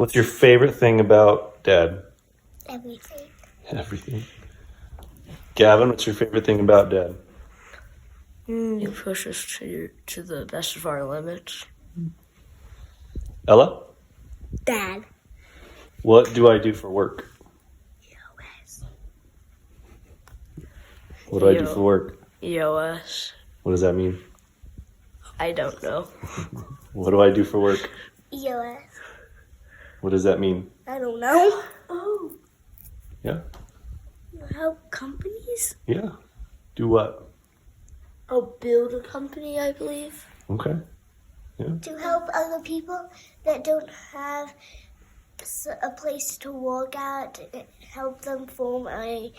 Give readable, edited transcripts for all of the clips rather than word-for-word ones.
What's your favorite thing about Dad? Everything. Everything. Gavin, what's your favorite thing about Dad? You push us to the best of our limits. Ella, Dad. what do I do for work? EOS. What do I do for work? EOS. What does that mean? I don't know. What do I do for work? EOS. What does that mean? I don't know. Oh. Yeah? Help companies? Yeah. Do what? Oh, build a company, I believe. Okay. To help other people that don't have a place to work at, help them form a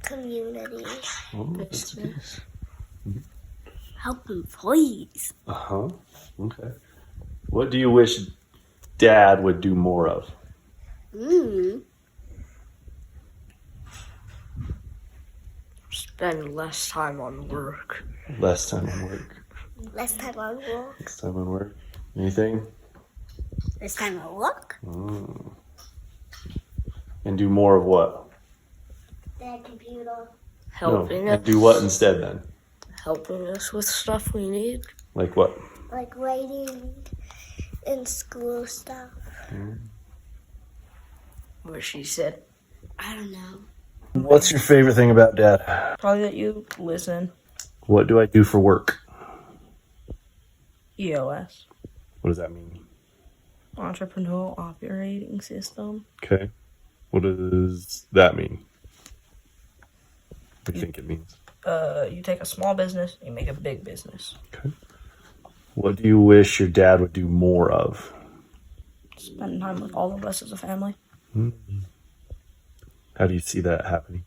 community. Oh, that's good. Help employees. Uh-huh. Okay. What do you wish Dad would do more of? Spend less time on work. Less time on work. Less time on work. Less time on work. Anything? Less time on work. And do more of what? That computer. Helping No. us. And do what instead then? Helping us with stuff we need. Like what? Like writing and school stuff. What she said. I don't know. What's your favorite thing about Dad? Probably that you listen. What do I do for work? EOS. What does that mean? Entrepreneurial Operating System. Okay. What does that mean? What do you think it means? You take a small business, you make a big business. Okay. What do you wish your dad would do more of? Spend time with all of us as a family. How do you see that happening?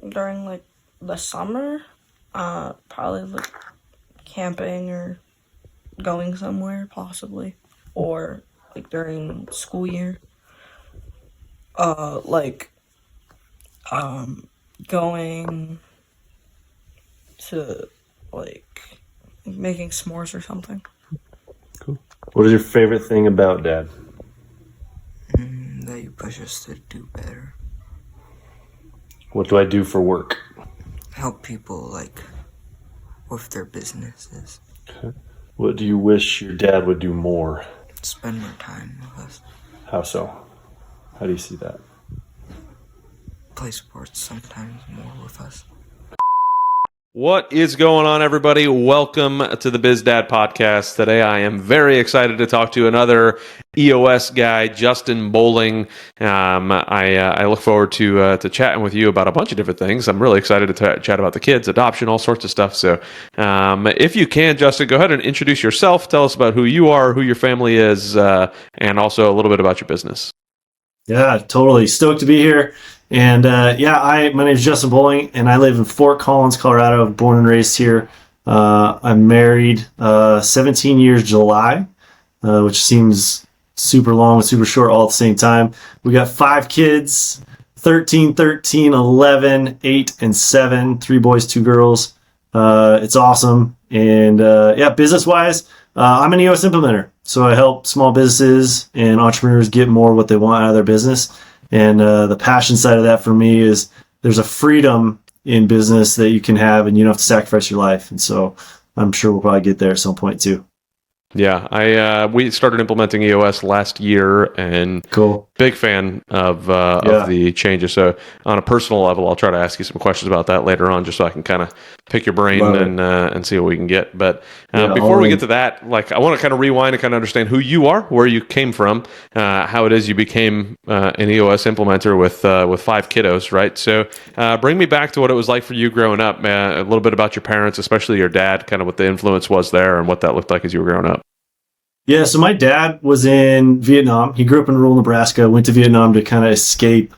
During like the summer, probably like camping or going somewhere possibly, or like during school year, going to like making s'mores or something. Cool. What is your favorite thing about Dad? That you push us to do better. What do I do for work? Help people, like, with their businesses. Okay. What do you wish your dad would do more? Spend more time with us. How so? How do you see that? Play sports sometimes more with us. What is going on, everybody? Welcome to the BizDad podcast. Today, I am very excited to talk to another EOS guy, Justin Boling. I look forward to chatting with you about a bunch of different things. I'm really excited to chat about the kids, adoption, all sorts of stuff. So, if you can, Justin, go ahead and introduce yourself. Tell us about who you are, who your family is, and also a little bit about your business. Yeah, totally stoked to be here. And my name is Justin Boling, and I live in Fort Collins, Colorado. Born and raised here. I'm married 17 years July, which seems super long, super short all at the same time. We got 5 kids, 13, 11, 8, and 7, 3 boys, 2 girls. It's awesome. And business-wise, I'm an EOS Implementer. So I help small businesses and entrepreneurs get more what they want out of their business. And the passion side of that for me is there's a freedom in business that you can have, and you don't have to sacrifice your life. And so I'm sure we'll probably get there at some point too. Yeah, we started implementing EOS last year, and Cool. Big fan of the changes. So on a personal level, I'll try to ask you some questions about that later on, just so I can kind of pick your brain and see what we can get. But before we get to that, like, I want to kind of rewind and kind of understand who you are, where you came from, how it is you became an EOS implementer with 5 kiddos, right? So bring me back to what it was like for you growing up, a little bit about your parents, especially your dad, kind of what the influence was there and what that looked like as you were growing up. Yeah, so my dad was in Vietnam. He grew up in rural Nebraska, went to Vietnam to kind of escape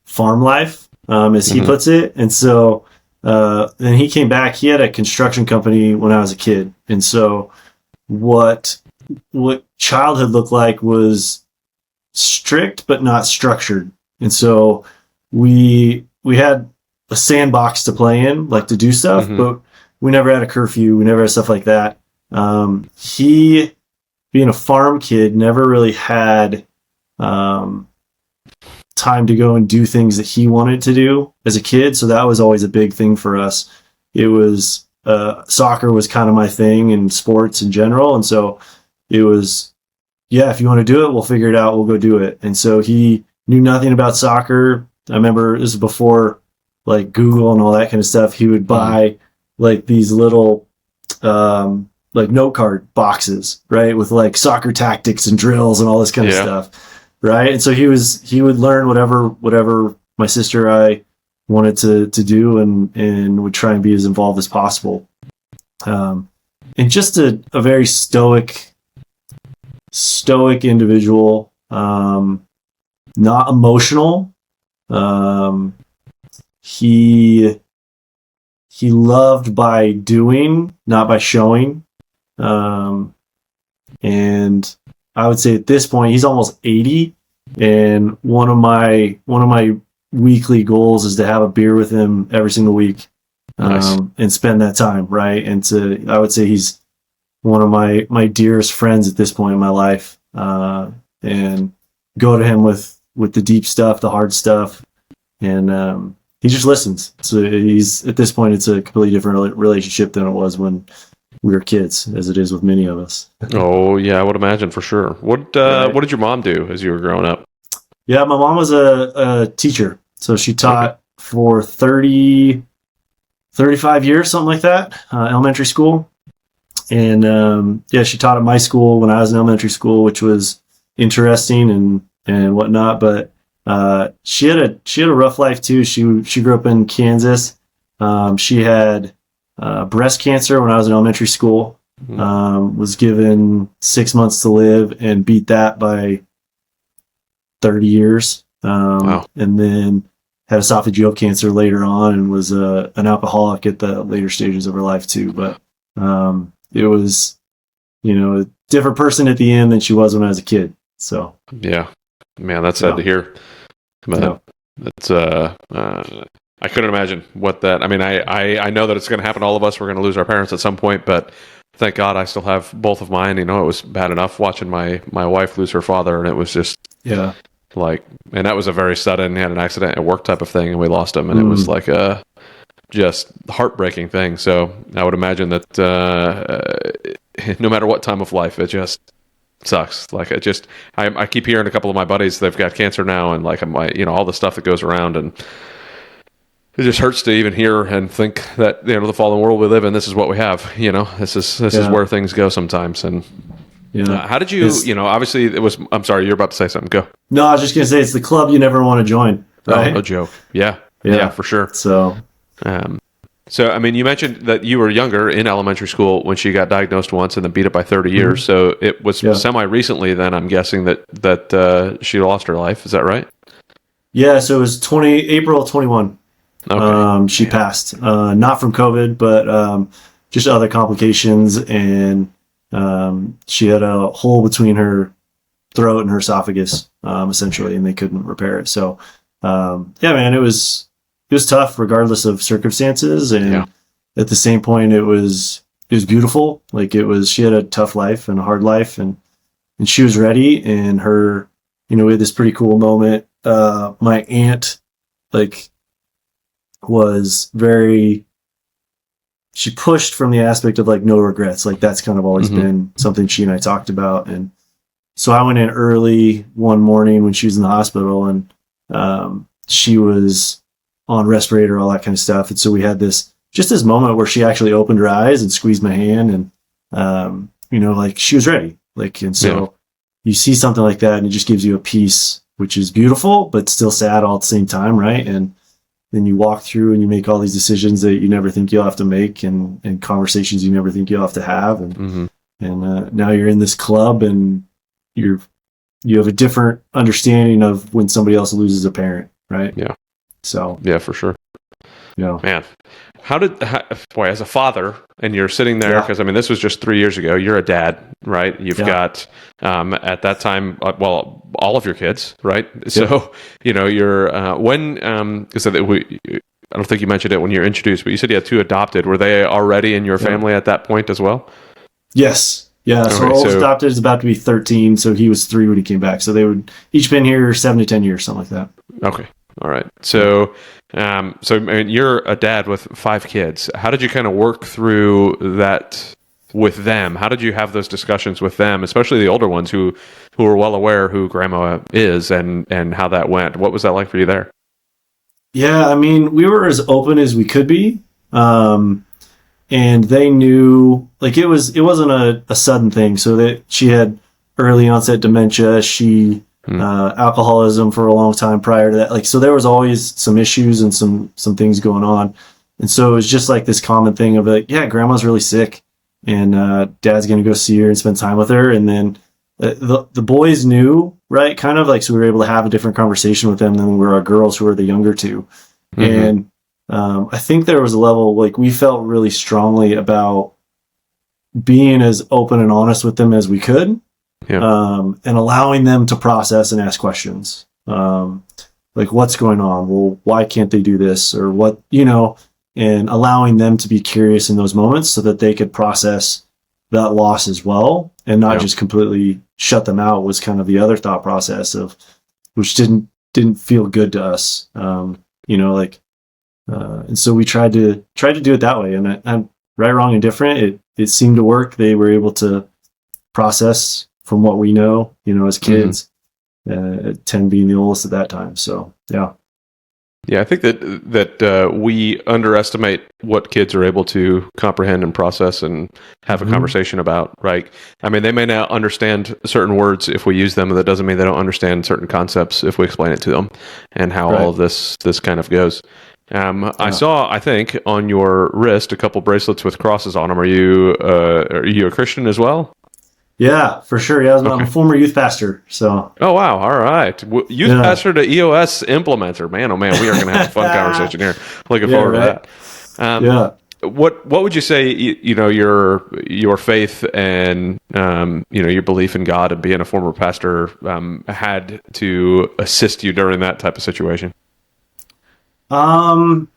farm life, as he puts it. And so then he came back. He had a construction company when I was a kid. And so what childhood looked like was strict but not structured. And so we had a sandbox to play in, like to do stuff, but we never had a curfew. We never had stuff like that. He, being a farm kid, never really had time to go and do things that he wanted to do as a kid. So that was always a big thing for us. It was soccer was kind of my thing, and sports in general. And so it was, yeah, if you want to do it, we'll figure it out. We'll go do it. And so he knew nothing about soccer. I remember this was before like Google and all that kind of stuff. He would buy like these little like note card boxes, right, with like soccer tactics and drills and all this kind of stuff, right? And so he would learn whatever my sister or I wanted to do, and would try and be as involved as possible. And just a very stoic individual, not emotional. He loved by doing, not by showing. And I would say at this point, he's almost 80. And one of my weekly goals is to have a beer with him every single week, and spend that time. Right. And I would say he's one of my dearest friends at this point in my life, and go to him with the deep stuff, the hard stuff. And, he just listens. So he's, at this point, it's a completely different relationship than it was when we were kids, as it is with many of us. Oh yeah, I would imagine for sure. What did your mom do as you were growing up? Yeah, my mom was a teacher. So she taught for 35 years, something like that, elementary school. And she taught at my school when I was in elementary school, which was interesting and whatnot. But she had a rough life too. She grew up in Kansas. She had breast cancer when I was in elementary school. Was given 6 months to live and beat that by 30 years. Wow. And then had esophageal cancer later on, and was an alcoholic at the later stages of her life too. But it was, a different person at the end than she was when I was a kid. So yeah, man, that's sad to hear. But that's I couldn't imagine what that. I mean, I know that it's going to happen to all of us. We're going to lose our parents at some point, but thank God I still have both of mine. It was bad enough watching my wife lose her father, and it was just like, and that was a very sudden. He had an accident at work type of thing, and we lost him, and it was like a just heartbreaking thing. So I would imagine that no matter what time of life, it just sucks. Like I keep hearing a couple of my buddies, they've got cancer now, and like all the stuff that goes around, and it just hurts to even hear and think that the fallen world we live in, this is what we have. This is where things go sometimes. And how did you? Obviously it was. I'm sorry, you're about to say something. Go. No, I was just gonna say it's the club you never want to join. Right? Oh, no joke. Yeah, for sure. So, I mean, you mentioned that you were younger in elementary school when she got diagnosed once and then beat it by 30 years. So it was semi-recently then, I'm guessing, that she lost her life. Is that right? Yeah, so it was April 21. Okay. She passed. Not from COVID, but just other complications. And she had a hole between her throat and her esophagus, essentially, and they couldn't repair it. So, man, it was tough regardless of circumstances. And at the same point, it was beautiful. Like she had a tough life and a hard life, and she was ready. And her, we had this pretty cool moment. My aunt, was she pushed from the aspect of no regrets. Like that's kind of always been something she and I talked about. And so I went in early one morning when she was in the hospital, and she was on respirator, all that kind of stuff. And so we had this moment where she actually opened her eyes and squeezed my hand, and she was ready. And so you see something like that, and it just gives you a peace, which is beautiful but still sad all at the same time, right? And then you walk through and you make all these decisions that you never think you'll have to make, and conversations you never think you'll have to have, and now you're in this club, and you have a different understanding of when somebody else loses a parent, right? So for sure. Man, as a father, and you're sitting there, because I mean, this was just 3 years ago. You're a dad, right? You've got at that time, all of your kids, right? So you're so that I don't think you mentioned it when you're introduced, but you said you had two adopted. Were they already in your family at that point as well? Yes. Yeah. So our oldest adopted is about to be 13. So he was 3 when he came back. So they would each been here 7 to 10 years, something like that. Okay. All right. So, I mean, you're a dad with 5 kids. How did you kind of work through that with them? How did you have those discussions with them, especially the older ones who are well aware who grandma is and how that went? What was that like for you there? Yeah. I mean, we were as open as we could be. And they knew, like, it wasn't a sudden thing. So that she had early onset dementia. She, alcoholism for a long time prior to that. Like, so there was always some issues and some things going on. And so it was just like this common thing of like, yeah, grandma's really sick and, dad's going to go see her and spend time with her. And then the boys knew, right? Kind of like, so we were able to have a different conversation with them than we were our girls who were the younger two. And, I think there was a level, like, we felt really strongly about being as open and honest with them as we could. Yeah. And allowing them to process and ask questions. Like, what's going on? Well, why can't they do this? Or what, and allowing them to be curious in those moments so that they could process that loss as well and not just completely shut them out was kind of the other thought process of, which didn't feel good to us. And so we tried to do it that way. And I'm right, wrong, and different. It seemed to work. They were able to process from what we know, as kids, 10 being the oldest at that time. So, yeah. Yeah, I think that we underestimate what kids are able to comprehend and process and have a conversation about, right? I mean, they may not understand certain words if we use them, but that doesn't mean they don't understand certain concepts if we explain it to them and how all of this kind of goes. I saw, I think, on your wrist a couple bracelets with crosses on them. Are you a Christian as well? Yeah, for sure. Yeah, I'm a former youth pastor. So. Oh wow! All right, youth pastor to EOS Implementer. Man, oh man, we are going to have a fun conversation here. Looking forward to that. What would you say? Your faith and your belief in God and being a former pastor had to assist you during that type of situation. Knowing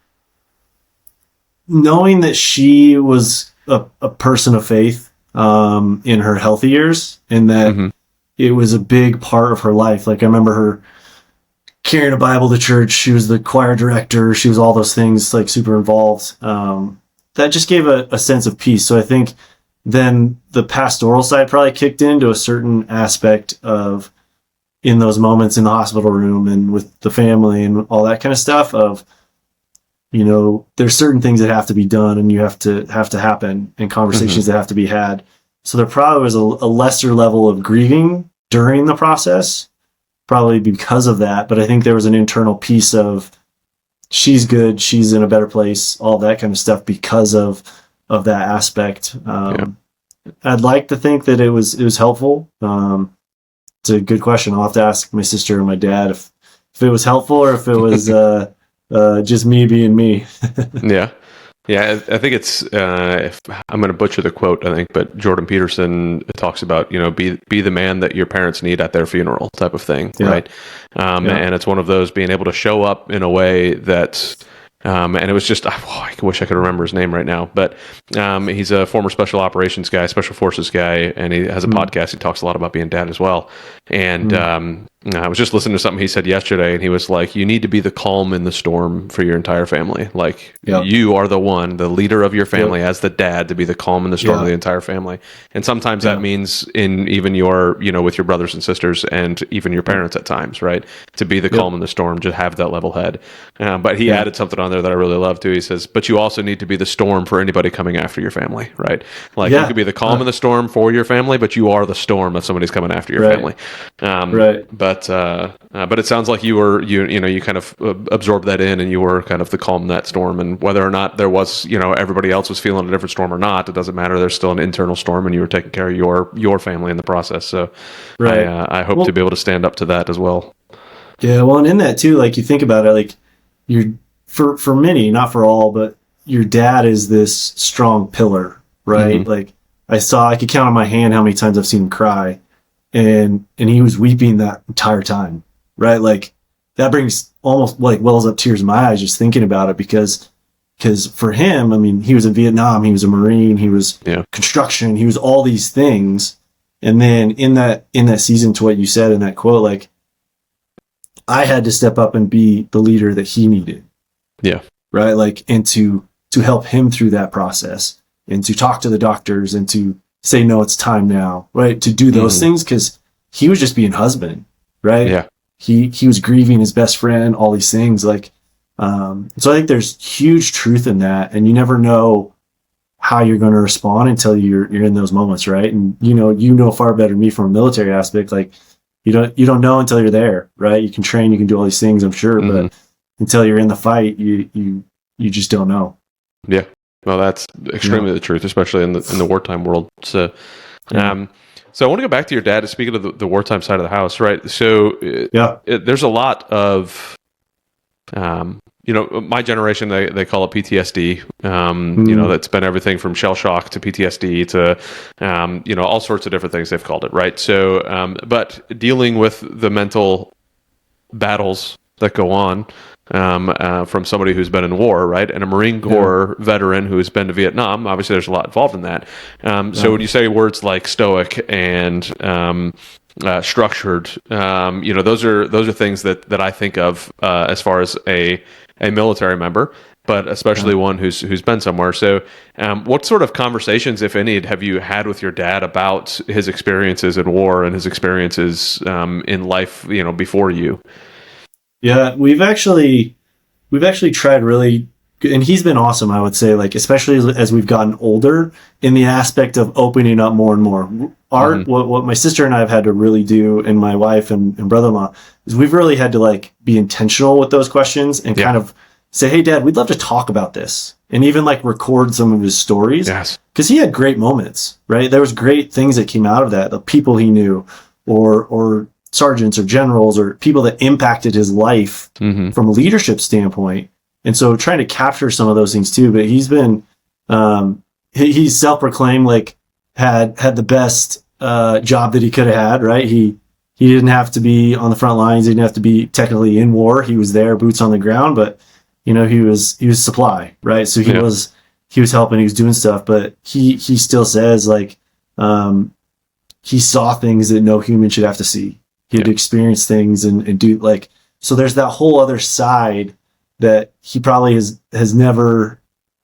that she was a person of faith. In her healthy years, and that it was a big part of her life. Like, I remember her carrying a Bible to church. She was the choir director. She was all those things, like, super involved. That just gave a sense of peace. So I think then the pastoral side probably kicked into a certain aspect of, in those moments in the hospital room and with the family and all that kind of stuff of, there's certain things that have to be done and you have to happen and conversations that have to be had. So there probably was a lesser level of grieving during the process, probably because of that. But I think there was an internal piece of she's good, she's in a better place, all that kind of stuff because of that aspect. I'd like to think that it was helpful. It's a good question. I'll have to ask my sister or my dad if it was helpful or if it was just me being me. Yeah, I think it's, if I'm going to butcher the quote, I think, but Jordan Peterson talks about, be the man that your parents need at their funeral type of thing, right? And it's one of those being able to show up in a way that, and it was just, I wish I could remember his name right now, but he's a former special operations guy, special forces guy, and he has a podcast. He talks a lot about being dad as well. And I was just listening to something he said yesterday, and he was like, you need to be the calm in the storm for your entire family. Like, you are the leader of your family as the dad, to be the calm in the storm of the entire family. And sometimes that means in even your, with your brothers and sisters and even your parents at times, right? To be the calm in the storm, just have that level head. But he added something on there that I really love too. He says, but you also need to be the storm for anybody coming after your family, right? Like, you could be the calm in the storm for your family, but you are the storm if somebody's coming after your family. But it sounds like you kind of absorbed that in, and you were kind of the calm in that storm. And whether or not there was, everybody else was feeling a different storm or not, it doesn't matter. There's still an internal storm, and you were taking care of your family in the process. So, I hope to be able to stand up to that as well. Yeah, well, and in that too, like, you think about it, like, you're for many, not for all, but your dad is this strong pillar, right? Like, I could count on my hand how many times I've seen him cry. And he was weeping that entire time, right? Like, that brings almost like wells up tears in my eyes just thinking about it, because because for him, I mean, he was in Vietnam, he was a Marine, he was construction, he was all these things. And then in that season, to what you said in that quote, like, I had to step up and be the leader that he needed. Yeah. Right. Like, and to help him through that process, and to talk to the doctors, and to say, no, it's time now. Right. To do those things, because he was just being husband. Right. Yeah. He was grieving his best friend, all these things. Like, so I think there's huge truth in that. And you never know how you're going to respond until you're in those moments. Right. And, you know far better than me from a military aspect. Like, you don't know until you're there. Right. You can train, you can do all these things, I'm sure, but until you're in the fight, you just don't know. Yeah. Well, that's extremely the truth, especially in the wartime world. So, so I want to go back to your dad. Speaking of the wartime side of the house, right? So, there's a lot of, my generation, they call it PTSD. That's been everything from shell shock to PTSD to, all sorts of different things they've called it, right? So, but dealing with the mental battles that go on from somebody who's been in war, right? And a Marine Corps veteran who's been to Vietnam, obviously there's a lot involved in that. So when you say words like stoic and structured, those are things that I think of as far as a military member, but especially one who's been somewhere. So what sort of conversations, if any, have you had with your dad about his experiences in war and his experiences in life, before you? Yeah, we've actually tried really, and he's been awesome, I would say, like, especially as we've gotten older, in the aspect of opening up more and more. What my sister and I have had to really do, and my wife and brother-in-law, is we've really had to, like, be intentional with those questions and kind of say, hey, Dad, we'd love to talk about this, and even, like, record some of his stories. Yes. Because he had great moments, right? There was great things that came out of that, the people he knew, or sergeants or generals or people that impacted his life from a leadership standpoint. And so trying to capture some of those things too, but he's been, he's self-proclaimed, like, had the best job that he could have had, right? He didn't have to be on the front lines. He didn't have to be technically in war. He was there, boots on the ground, but he was supply, right? So he was helping, he was doing stuff, but he still says, like, he saw things that no human should have to see. He had to experience things and do, like, so there's that whole other side that he probably has never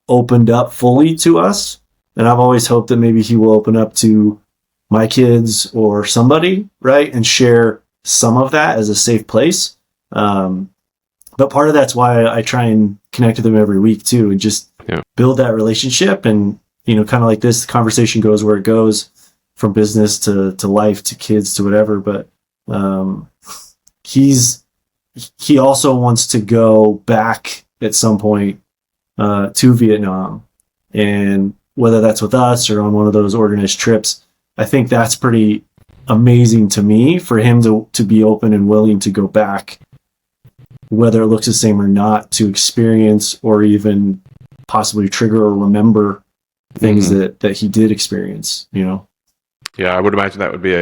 opened up fully to us. And I've always hoped that maybe he will open up to my kids or somebody, right? And share some of that as a safe place. But part of that's why I try and connect with them every week too, and just build that relationship. And, kind of like this conversation goes where it goes, from business to life to kids to whatever. But he also wants to go back at some point to Vietnam, and whether that's with us or on one of those organized trips, I think that's pretty amazing to me for him to be open and willing to go back, whether it looks the same or not, to experience or even possibly trigger or remember things that he did experience, Yeah, I would imagine that would be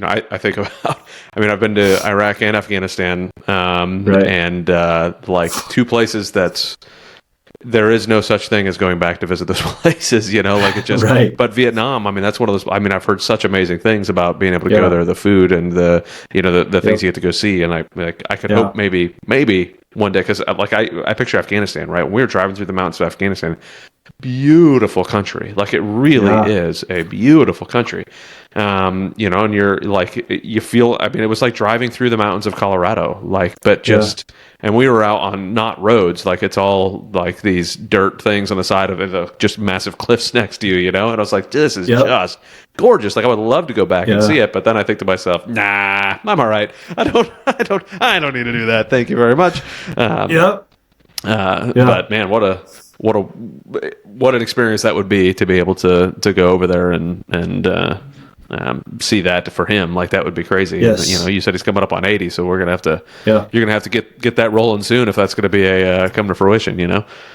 I think about, I've been to Iraq and Afghanistan, and like two places that there is no such thing as going back to visit those places, like it just, but Vietnam, that's one of those, I've heard such amazing things about being able to go there, the food and the things you get to go see. And I could hope maybe one day, cause I picture Afghanistan, right? When we were driving through the mountains of Afghanistan, beautiful country. Like, it really is a beautiful country. And you're like, you feel, it was like driving through the mountains of Colorado, but just, and we were out on not roads, like it's all like these dirt things on the side of it, just massive cliffs next to you, and I was like, this is just gorgeous. Like, I would love to go back and see it, but then I think to myself, nah, I'm all right. I don't need to do that. Thank you very much. But man, what an experience that would be to be able to go over there and see that for him. Like, that would be crazy. Yes. And, you said he's coming up on 80, so we're gonna have to. Yeah. You're gonna have to get that rolling soon if that's gonna be a come to fruition.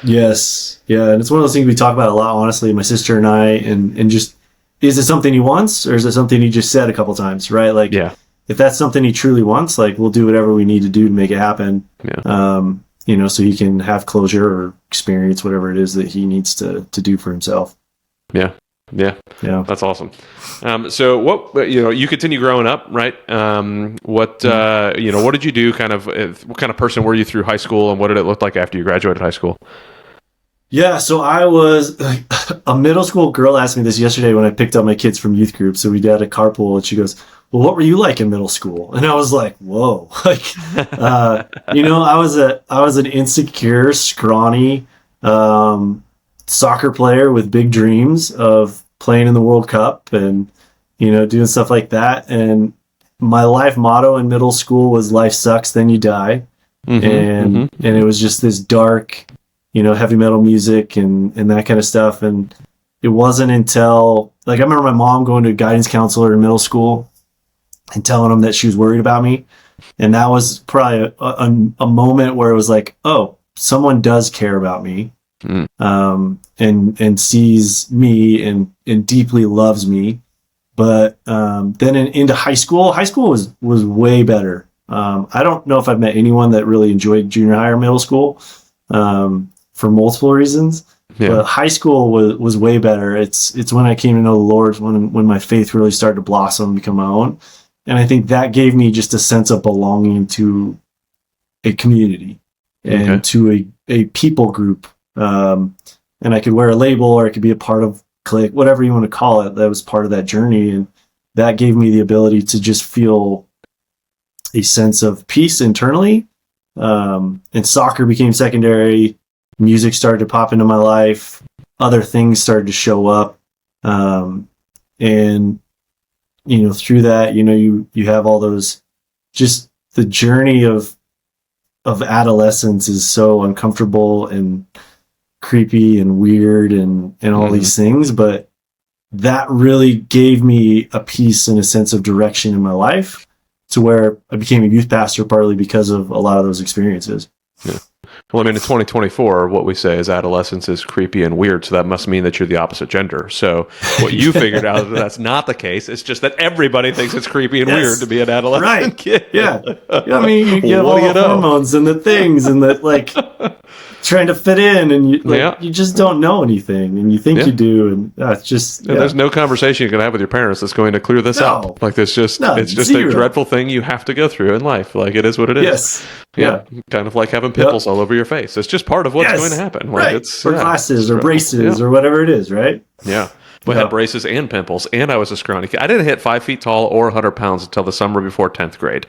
Yes. Yeah, and it's one of those things we talk about a lot, honestly, my sister and I, and just, is it something he wants, or is it something he just said a couple times, right? Like, if that's something he truly wants, like, we'll do whatever we need to do to make it happen. so he can have closure or experience whatever it is that he needs to do for himself. Yeah. That's awesome. So what, you continue growing up, right? What did you do what kind of person were you through high school, and what did it look like after you graduated high school? Yeah, so I was a middle school girl asked me this yesterday when I picked up my kids from youth group. So we did a carpool, and she goes, "Well, what were you like in middle school?" And I was like, "Whoa!" I was an insecure, scrawny soccer player with big dreams of playing in the World Cup and doing stuff like that. And my life motto in middle school was "Life sucks, then you die," and it was just this dark, heavy metal music and that kind of stuff. And it wasn't until, I remember my mom going to a guidance counselor in middle school and telling him that she was worried about me. And that was probably a moment where it was like, oh, someone does care about me, and sees me and deeply loves me. But then into high school was way better. I don't know if I've met anyone that really enjoyed junior high or middle school. For multiple reasons, but high school was way better. It's when I came to know the Lord, when my faith really started to blossom and become my own. And I think that gave me just a sense of belonging to a community and to a people group. And I could wear a label, or I could be a part of clique, whatever you want to call it. That was part of that journey. And that gave me the ability to just feel a sense of peace internally. And soccer became secondary. Music started to pop into my life. Other things started to show up. And, through that, you have all those, just the journey of adolescence is so uncomfortable and creepy and weird and all these things. But that really gave me a peace and a sense of direction in my life, to where I became a youth pastor partly because of a lot of those experiences. Yeah. Well, in 2024, what we say is adolescence is creepy and weird, so that must mean that you're the opposite gender. So what you figured out is that's not the case. It's just that everybody thinks it's creepy and weird to be an adolescent kid. Yeah. You get all the hormones and the things and the trying to fit in, and you just don't know anything, and you think you do, and it's just there's no conversation you can have with your parents that's going to clear this up. It's just a dreadful thing you have to go through in life. It is what it is. Yes. Yeah. Kind of like having pimples all over your face. It's just part of what's going to happen. Right. Or glasses or braces or whatever it is, right? Yeah. We had braces and pimples, and I was a scrawny kid. I didn't hit 5 feet tall or 100 pounds until the summer before 10th grade.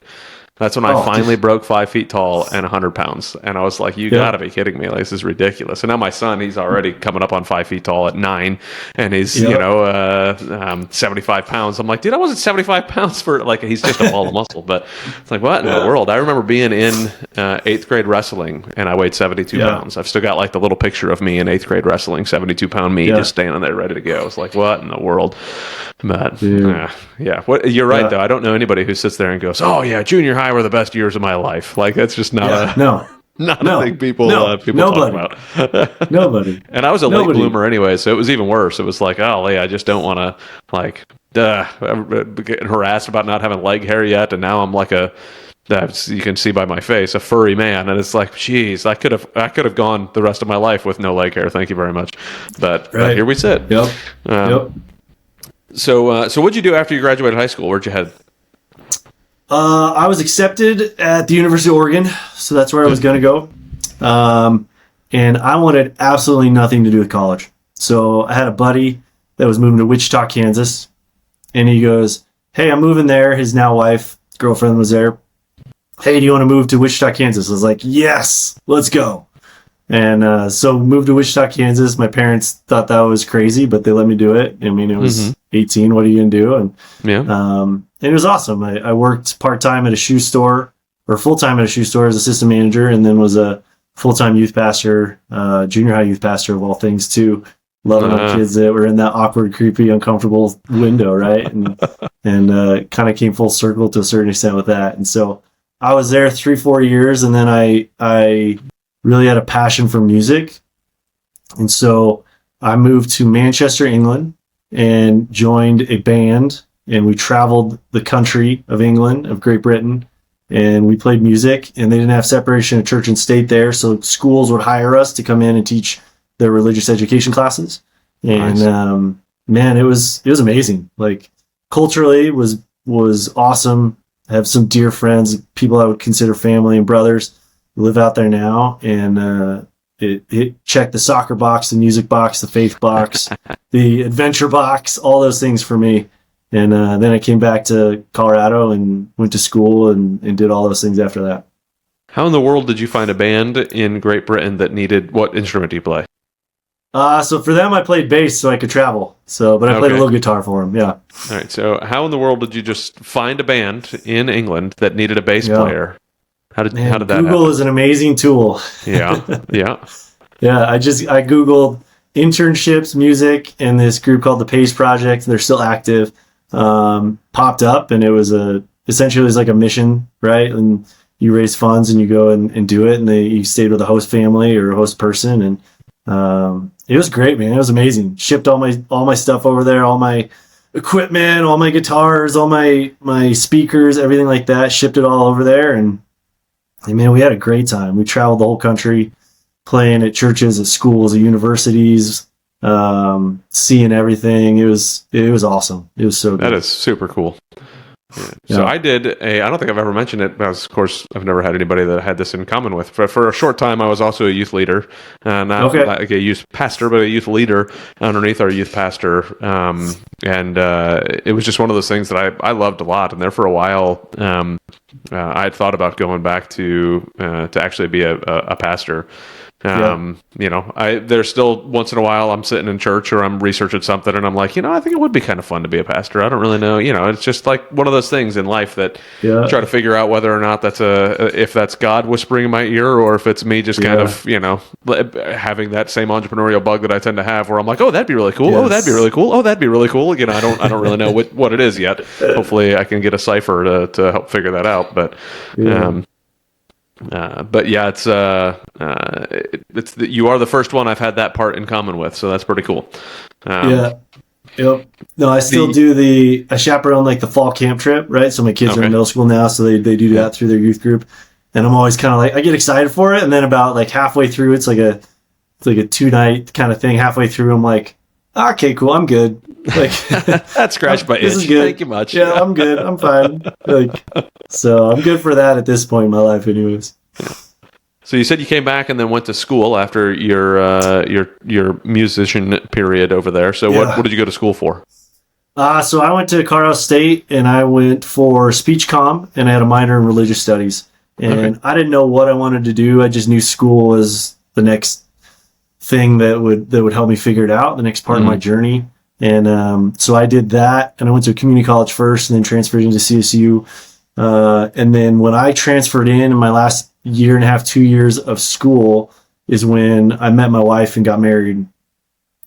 That's when I finally broke 5 feet tall and 100 pounds. And I was like, you got to be kidding me. This is ridiculous. And now my son, he's already coming up on 5 feet tall at 9. And he's, 75 pounds. I'm like, dude, I wasn't 75 pounds for, he's just a ball of muscle. But it's like, what in the world? I remember being in 8th grade wrestling, and I weighed 72 pounds. I've still got, the little picture of me in 8th grade wrestling, 72-pound me just standing there ready to go. It's like, what in the world? But, you're right, though. I don't know anybody who sits there and goes, oh, yeah, junior high were the best years of my life. That's just not a thing people talk about. Nobody. And I was a late bloomer anyway, so it was even worse. It was like, I just don't want to get harassed about not having leg hair yet, and now I'm you can see by my face, a furry man, and it's like, geez, I could have gone the rest of my life with no leg hair. Thank you very much, but here we sit. Yep. So what'd you do after you graduated high school? Where'd you head? I was accepted at the University of Oregon, so that's where I was going to go. And I wanted absolutely nothing to do with college. So I had a buddy that was moving to Wichita, Kansas, and he goes, hey, I'm moving there. His now wife, girlfriend was there. Hey, do you want to move to Wichita, Kansas? I was like, yes, let's go. And so moved to Wichita, Kansas. My parents thought that was crazy, but they let me do it. I mean, it was 18. What are you going to do? And it was awesome. I worked part-time at a shoe store, or full-time at a shoe store as assistant manager, and then was a full-time youth pastor, junior high youth pastor of all things too. Loving our kids that were in that awkward, creepy, uncomfortable window, right? And kind of came full circle to a certain extent with that. And so I was there 3-4 years, and then I really had a passion for music. And so I moved to Manchester, England, and joined a band, and we traveled the country of England, of Great Britain, and we played music, and they didn't have separation of church and state there. So schools would hire us to come in and teach their religious education classes. And, Nice. man, it was amazing. Like culturally was awesome. I have some dear friends, people I would consider family and brothers who live out there now. And, it checked the soccer box, the music box, the faith box, the adventure box, all those things for me. And then I came back to Colorado and went to school and did all those things after that. How in the world did you find a band in Great Britain that needed, what instrument do you play? So for them, I played bass so I could travel. But I played a little guitar for them. Yeah. All right. So how in the world did you just find a band in England that needed a bass player? How did that happen? Google is an amazing tool. Yeah. Yeah. Yeah. I Googled internships, music, and this group called the Pace Project. They're still active. Popped up, and it was essentially like a mission, right? And you raise funds and you go and do it. And you stayed with a host family or a host person. And, it was great, man. It was amazing. Shipped all my stuff over there, all my equipment, all my guitars, all my speakers, everything like that. Shipped it all over there, and man, we had a great time. We traveled the whole country, playing at churches, at schools, at universities, seeing everything. It was awesome. It was so good. That is super cool. Yeah. So I don't think I've ever mentioned it, because of course I've never had anybody that I had this in common with. For a short time, I was also a youth leader, not like a youth pastor, but a youth leader underneath our youth pastor. And it was just one of those things that I loved a lot. And there for a while, I had thought about going back to actually be a pastor. There's still once in a while I'm sitting in church or I'm researching something and I'm like, I think it would be kind of fun to be a pastor. I don't really know. It's just like one of those things in life that try to figure out whether or not if that's God whispering in my ear or if it's me just kind of, having that same entrepreneurial bug that I tend to have where I'm like, oh, that'd be really cool. Yes. Oh, that'd be really cool. Oh, that'd be really cool. I don't really know what it is yet. Hopefully I can get a cipher to help figure that out. But yeah, you are the first one I've had that part in common with, so that's pretty cool. Yep. No, I still I chaperone like the fall camp trip, right? So my kids are in middle school now, so they do that through their youth group, and I'm always kind of like I get excited for it, and then about like halfway through, it's like a 2-night kind of thing. Halfway through, I'm like, okay, cool, I'm good. Like that scratched my itch. This is good. Thank you much. Yeah, I'm good. I'm fine. So I'm good for that at this point in my life, anyways. So you said you came back and then went to school after your musician period over there. So what did you go to school for? So I went to Colorado State and I went for speech comm and I had a minor in religious studies. And I didn't know what I wanted to do. I just knew school was the next thing that would help me figure it out, the next part of my journey. And so I did that, and I went to a community college first and then transferred into CSU. And then when I transferred in my last year and a half, 2 years of school is when I met my wife and got married. Nice.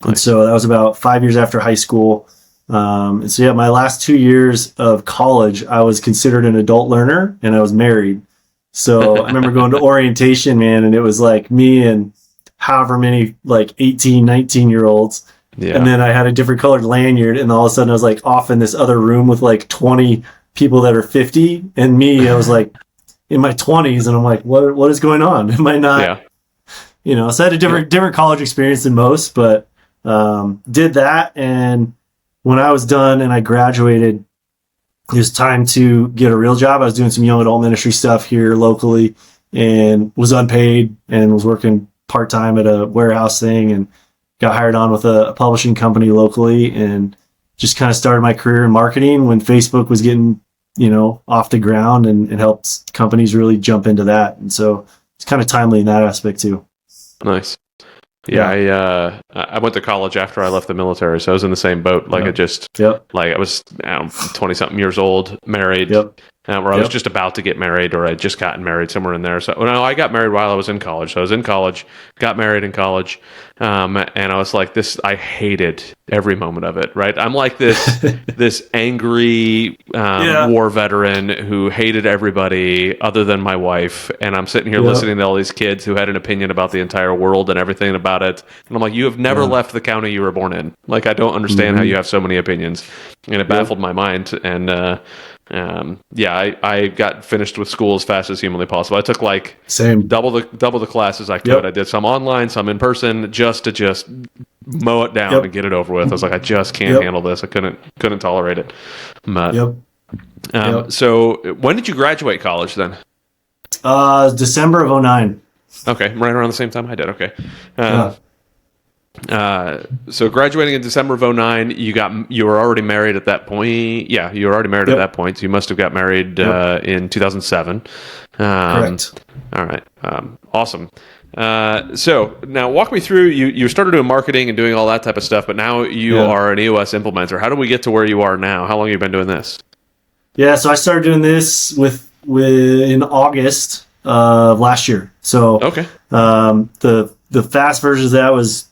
And so that was about 5 years after high school. And so my last 2 years of college, I was considered an adult learner and I was married. So I remember going to orientation, man, and it was like me and however many like 18, 19-year-olds. Yeah. And then I had a different colored lanyard, and all of a sudden I was like off in this other room with like 20 people that are 50, and me, I was like in my 20s, and I'm like, what is going on? Am I not, so I had a different college experience than most, but did that. And when I was done and I graduated, it was time to get a real job. I was doing some young adult ministry stuff here locally and was unpaid and was working part-time at a warehouse thing and got hired on with a publishing company locally and just kind of started my career in marketing when Facebook was getting, off the ground and helped companies really jump into that. And so it's kind of timely in that aspect too. Nice. Yeah. I went to college after I left the military, so I was in the same boat. Like I was 20 something years old, married, where I was just about to get married, or I'd just gotten married, somewhere in there. So I got married while I was in college. So I was in college, got married in college, and I was like, I hated every moment of it. Right? I'm like this angry war veteran who hated everybody other than my wife, and I'm sitting here listening to all these kids who had an opinion about the entire world and everything about it, and I'm like, you have never left the county you were born in. Like, I don't understand how you have so many opinions, and it baffled my mind. And I got finished with school as fast as humanly possible. I took like Same. double the classes I could. Yep. I did some online, some in person, just to mow it down Yep. and get it over with. I was like, I just can't Yep. handle this. I couldn't tolerate it. But, Yep. Yep. So when did you graduate college then? December of 2009. Okay, right around the same time I did. Okay. Yeah. So graduating in December of 2009, you were already married at that point. Yeah, you were already married Yep. at that point. So you must have got married in 2007. Correct. All right. Awesome. So now walk me through, you started doing marketing and doing all that type of stuff, but now you are an EOS implementer. How do we get to where you are now? How long have you been doing this? Yeah, so I started doing this in August of last year. So Okay. The fast version of that was,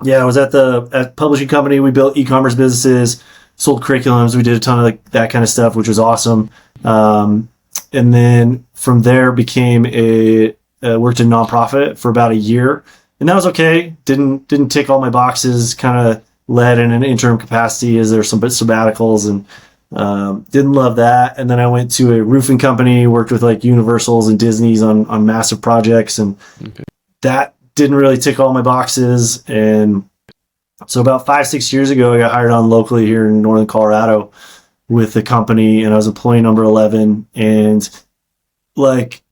I was at publishing company. We built e-commerce businesses, sold curriculums. We did a ton of like that kind of stuff, which was awesome. And then from there became worked in nonprofit for about a year, and that was okay. Didn't tick all my boxes. Kind of led in an interim capacity as there's some sabbaticals, and didn't love that. And then I went to a roofing company, worked with like Universals and Disney's on massive projects, and that didn't really tick all my boxes. And so about 5-6 years ago, I got hired on locally here in Northern Colorado with the company, and I was employee number 11, and like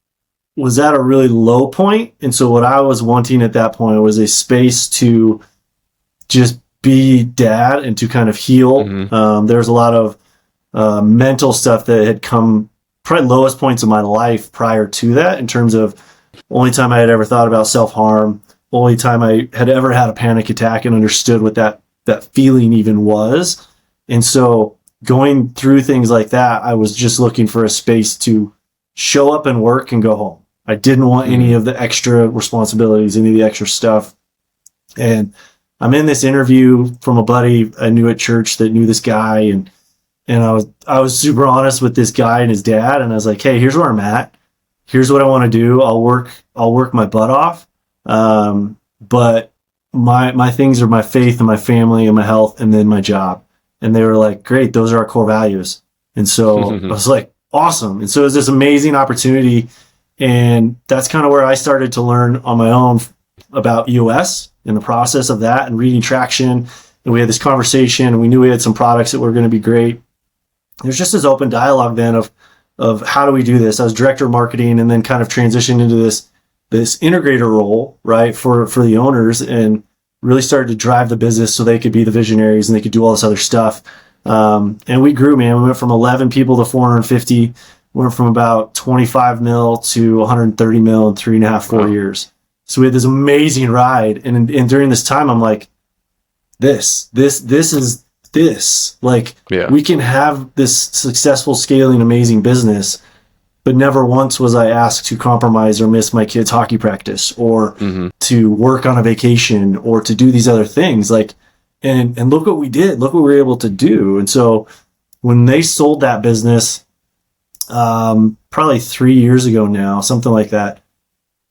was at a really low point. And so what I was wanting at that point was a space to just be dad and to kind of heal. There was a lot of mental stuff that had come, probably lowest points of my life prior to that, in terms of only time I had ever thought about self-harm, only time I had ever had a panic attack and understood what that feeling even was. And so going through things like that, I was just looking for a space to show up and work and go home. I didn't want any of the extra responsibilities, any of the extra stuff. And I'm in this interview from a buddy I knew at church that knew this guy, and I was super honest with this guy and his dad, and I was like, hey, here's where I'm at. Here's what I want to do. I'll work my butt off. But my things are my faith and my family and my health, and then my job. And they were like, great, those are our core values. And so I was like, awesome. And so it was this amazing opportunity. And that's kind of where I started to learn on my own about EOS in the process of that, and reading traction. And we had this conversation, and we knew we had some products that were going to be great. There's just this open dialogue then of how do we do this? I was director of marketing, and then kind of transitioned into this integrator role, right, for the owners, and really started to drive the business so they could be the visionaries and they could do all this other stuff. And we grew, man. We went from 11 people to 450. We went from about 25 mil to 130 mil in 3.5-4 years. So we had this amazing ride. And during this time, I'm like, this is like, we can have this successful, scaling, amazing business, but never once was I asked to compromise or miss my kids' hockey practice, or to work on a vacation, or to do these other things. Like, and look what we did. Look what we were able to do. And so when they sold that business, probably 3 years ago now, something like that,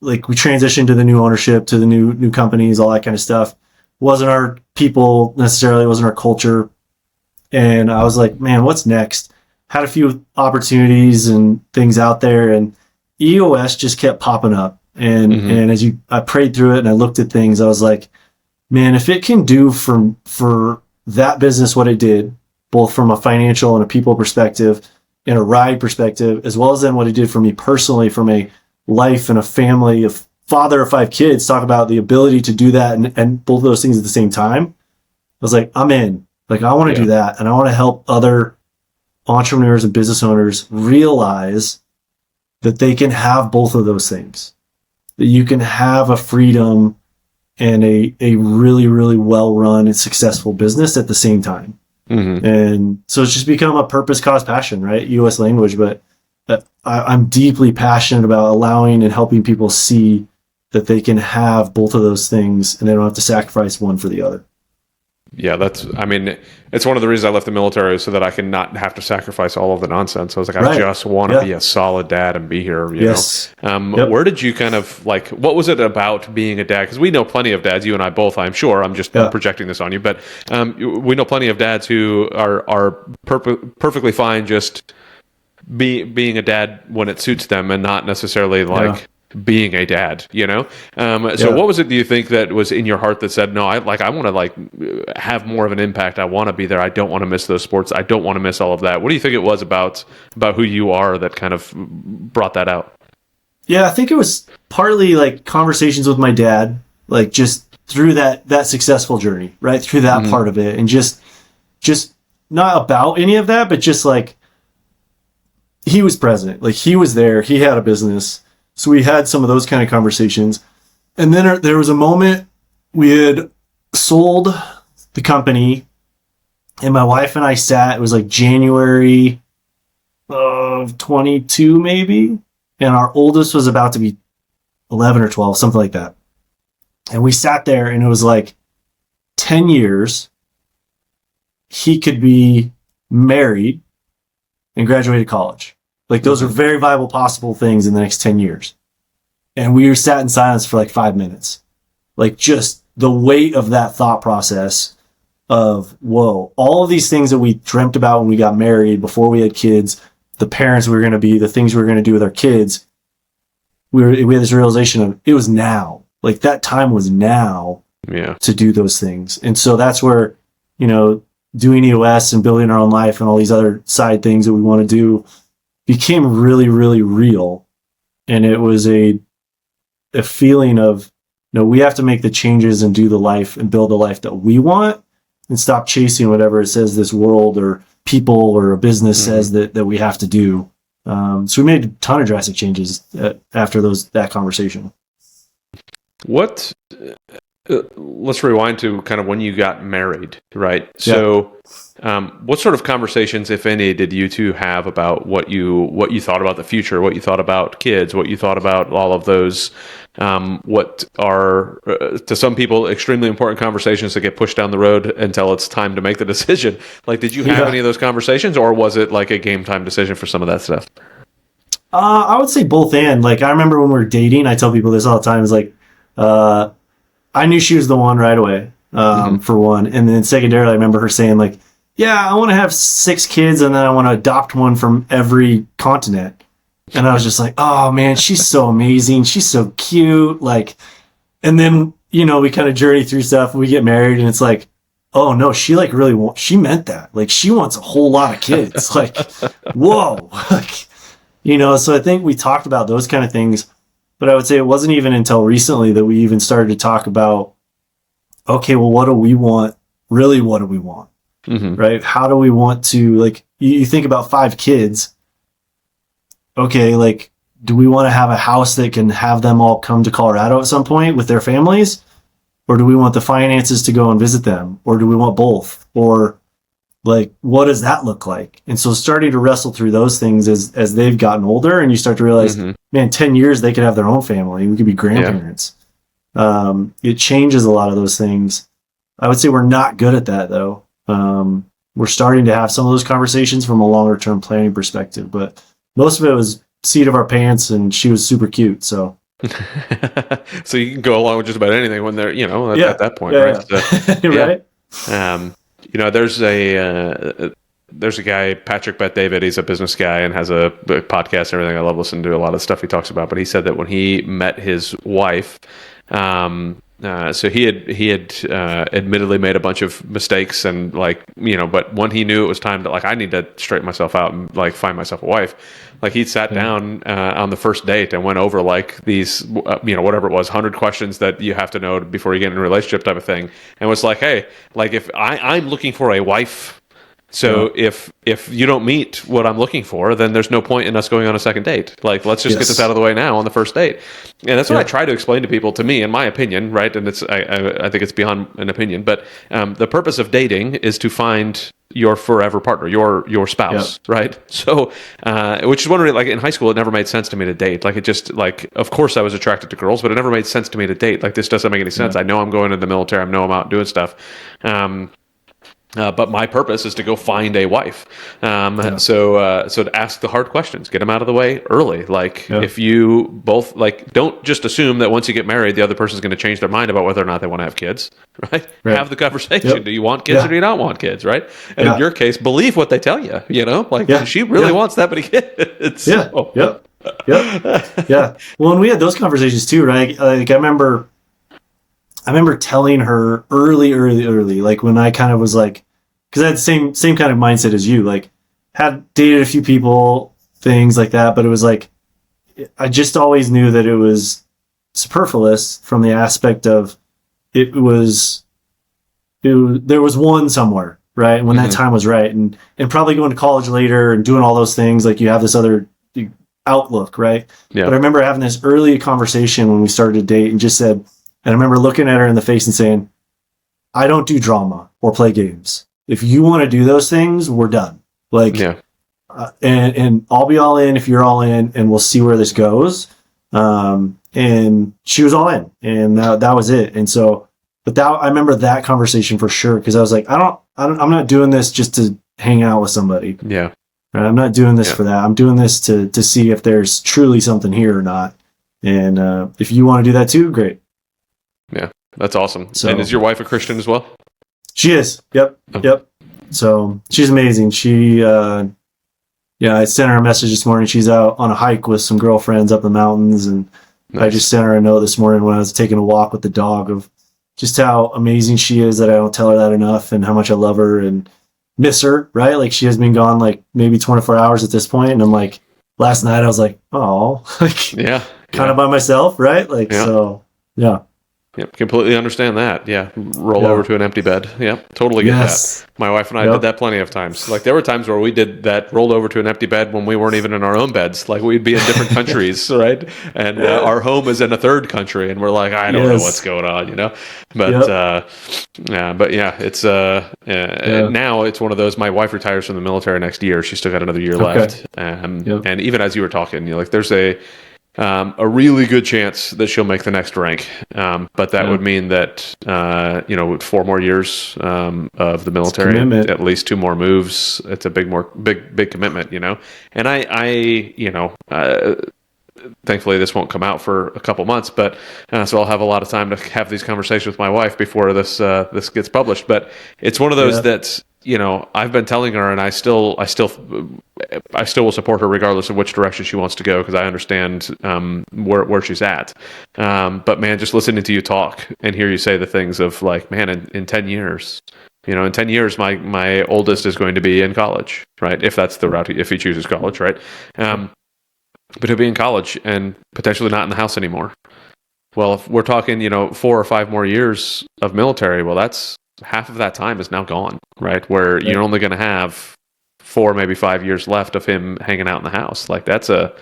like we transitioned to the new ownership, to the new companies, all that kind of stuff. Wasn't our people necessarily, wasn't our culture. And I was like, man, what's next? Had a few opportunities and things out there, and EOS just kept popping up. And I prayed through it and I looked at things, I was like, man, if it can do for that business what it did, both from a financial and a people perspective and a ride perspective, as well as then what it did for me personally, from a life and a family, a father of 5 kids, talk about the ability to do that and both of those things at the same time. I was like, I'm in. Like, I want to do that, and I want to help other entrepreneurs and business owners realize that they can have both of those things. That you can have a freedom and a really, really well-run and successful business at the same time. And so it's just become a purpose, cause, passion, right? EOS language, but I'm deeply passionate about allowing and helping people see that they can have both of those things, and they don't have to sacrifice one for the other. Yeah, it's one of the reasons I left the military, so that I can not have to sacrifice all of the nonsense. I was like, I just want to be a solid dad and be here. You know? Where did you kind of like, what was it about being a dad? Because we know plenty of dads, you and I both, I'm sure. I'm just projecting this on you, but we know plenty of dads who are perfectly fine just being a dad when it suits them, and not necessarily like being a dad, you know? So what was it, do you think, that was in your heart that said, no, I want to like have more of an impact. I want to be there. I don't want to miss those sports. I don't want to miss all of that. What do you think it was about who you are that kind of brought that out? Yeah, I think it was partly like conversations with my dad, like just through that successful journey, right? Through that part of it, and just not about any of that, but just like he was present, like he was there, he had a business. So we had some of those kind of conversations. And then there was a moment we had sold the company, and my wife and I sat, it was like January of 22 maybe. And our oldest was about to be 11 or 12, something like that. And we sat there, and it was like 10 years he could be married and graduated college. Like those are very viable possible things in the next 10 years. And we were sat in silence for like 5 minutes. Like just the weight of that thought process of, whoa, all of these things that we dreamt about when we got married, before we had kids, the parents we were going to be, the things we were going to do with our kids, we had this realization of it was now. Like that time was now to do those things. And so that's where, you know, doing EOS and building our own life and all these other side things that we want to do became really, really real. And it was a feeling of, you know, we have to make the changes and do the life and build the life that we want, and stop chasing whatever it says this world or people or a business says that we have to do. So we made a ton of drastic changes after that conversation. What? Let's rewind to kind of when you got married, right? So, what sort of conversations, if any, did you two have about what you thought about the future, what you thought about kids, what you thought about all of those, what are to some people extremely important conversations that get pushed down the road until it's time to make the decision? Like, did you have any of those conversations, or was it like a game time decision for some of that stuff? I would say both and. Like, I remember when we were dating, I tell people this all the time, is like, I knew she was the one right away, for one. And then secondarily, I remember her saying like, yeah, I want to have 6 kids, and then I want to adopt one from every continent. And I was just like, oh man, she's so amazing. She's so cute. Like, and then, you know, we kind of journey through stuff. We get married, and it's like, oh no, she like really she meant that. Like, she wants a whole lot of kids. Like, whoa. Like, you know, so I think we talked about those kind of things. But I would say it wasn't even until recently that we even started to talk about, okay, well, what do we want? Really, what do we want? Right? How do we want to, like, you think about 5 kids. Okay, like, do we want to have a house that can have them all come to Colorado at some point with their families? Or do we want the finances to go and visit them? Or do we want both? Or, like, what does that look like? And so starting to wrestle through those things as they've gotten older, and you start to realize, man, 10 years, they could have their own family. We could be grandparents. It changes a lot of those things. I would say we're not good at that, though. We're starting to have some of those conversations from a longer term planning perspective, but most of it was seat of our pants, and she was super cute. So, so you can go along with just about anything when they're, you know, at that point, right? So, right. You know, there's a guy, Patrick Bet-David. He's a business guy and has a podcast and everything. I love listening to a lot of stuff he talks about. But he said that when he met his wife, so he had admittedly made a bunch of mistakes, and like, you know, but when he knew it was time to, like, I need to straighten myself out and like find myself a wife, like he sat down on the first date and went over like these, you know, whatever it was, 100 questions that you have to know before you get in a relationship type of thing, and was like, hey, like, if I'm looking for a wife. So if you don't meet what I'm looking for, then there's no point in us going on a second date. Like, let's just get this out of the way now on the first date. And that's what I try to explain to people, to me, in my opinion, right? And it's I think it's beyond an opinion, but the purpose of dating is to find your forever partner, your spouse, right? So, which is one reason, like in high school, it never made sense to me to date. Like, it just, like, of course I was attracted to girls, but it never made sense to me to date. Like, this doesn't make any sense. I know I'm going into the military. I know I'm out doing stuff. But my purpose is to go find a wife. So to ask the hard questions, get them out of the way early. Like if you both don't just assume that once you get married, the other person's going to change their mind about whether or not they want to have kids, right? Have the conversation. Do you want kids or do you not want kids, right? And in your case, believe what they tell you, she really wants that many kids. Yeah. So. Yeah. Well, and we had those conversations too, right? Like I remember telling her early, like when I kind of was like, because I had the same kind of mindset as you, like had dated a few people, things like that, but it was like, I just always knew that it was superfluous from the aspect of there was one somewhere, right? When that time was right. And probably going to college later and doing all those things, like you have this other outlook, right? Yeah. But I remember having this early conversation when we started to date and just said, and I remember looking at her in the face and saying, I don't do drama or play games. If you want to do those things, we're done. Like, and I'll be all in if you're all in, and we'll see where this goes. And she was all in, and that was it. And so, but I remember that conversation for sure, because I was like, I'm not doing this just to hang out with somebody. Yeah. Right? I'm not doing this for that. I'm doing this to see if there's truly something here or not. And if you want to do that too, great. Yeah, that's awesome. So, and is your wife a Christian as well? She is. Yep. Oh. Yep. So she's amazing. I sent her a message this morning. She's out on a hike with some girlfriends up the mountains, and I just sent her a note this morning when I was taking a walk with the dog of just how amazing she is, that I don't tell her that enough, and how much I love her and miss her, right? Like she has been gone like maybe 24 hours at this point, and I'm like, last night I was like, oh, like kind of by myself, right? Like so, yeah. Yep, completely understand that. Yeah, roll over to an empty bed. Yep, totally get that. My wife and I did that plenty of times. Like there were times where we did that, rolled over to an empty bed when we weren't even in our own beds. Like we'd be in different countries, right? And our home is in a third country, and we're like, I don't know what's going on, But it's now it's one of those. My wife retires from the military next year. She's still got another year left, and even as you were talking, like there's a really good chance that she'll make the next rank. But that would mean that, 4 more years of the military, at least 2 more moves. It's a big commitment, And thankfully this won't come out for a couple months, but so I'll have a lot of time to have these conversations with my wife before this gets published. But it's one of those that, I've been telling her, and I still will support her regardless of which direction she wants to go, because I understand where she's at. But man, just listening to you talk and hear you say the things of like, man, in 10 years, in 10 years, my oldest is going to be in college, right? If that's the route, if he chooses college, right? But he'll be in college and potentially not in the house anymore. Well, if we're talking, 4 or 5 more years of military, well, that's half of that time is now gone, right? Where you're only going to have 4, maybe 5 years left of him hanging out in the house. Like that's tough,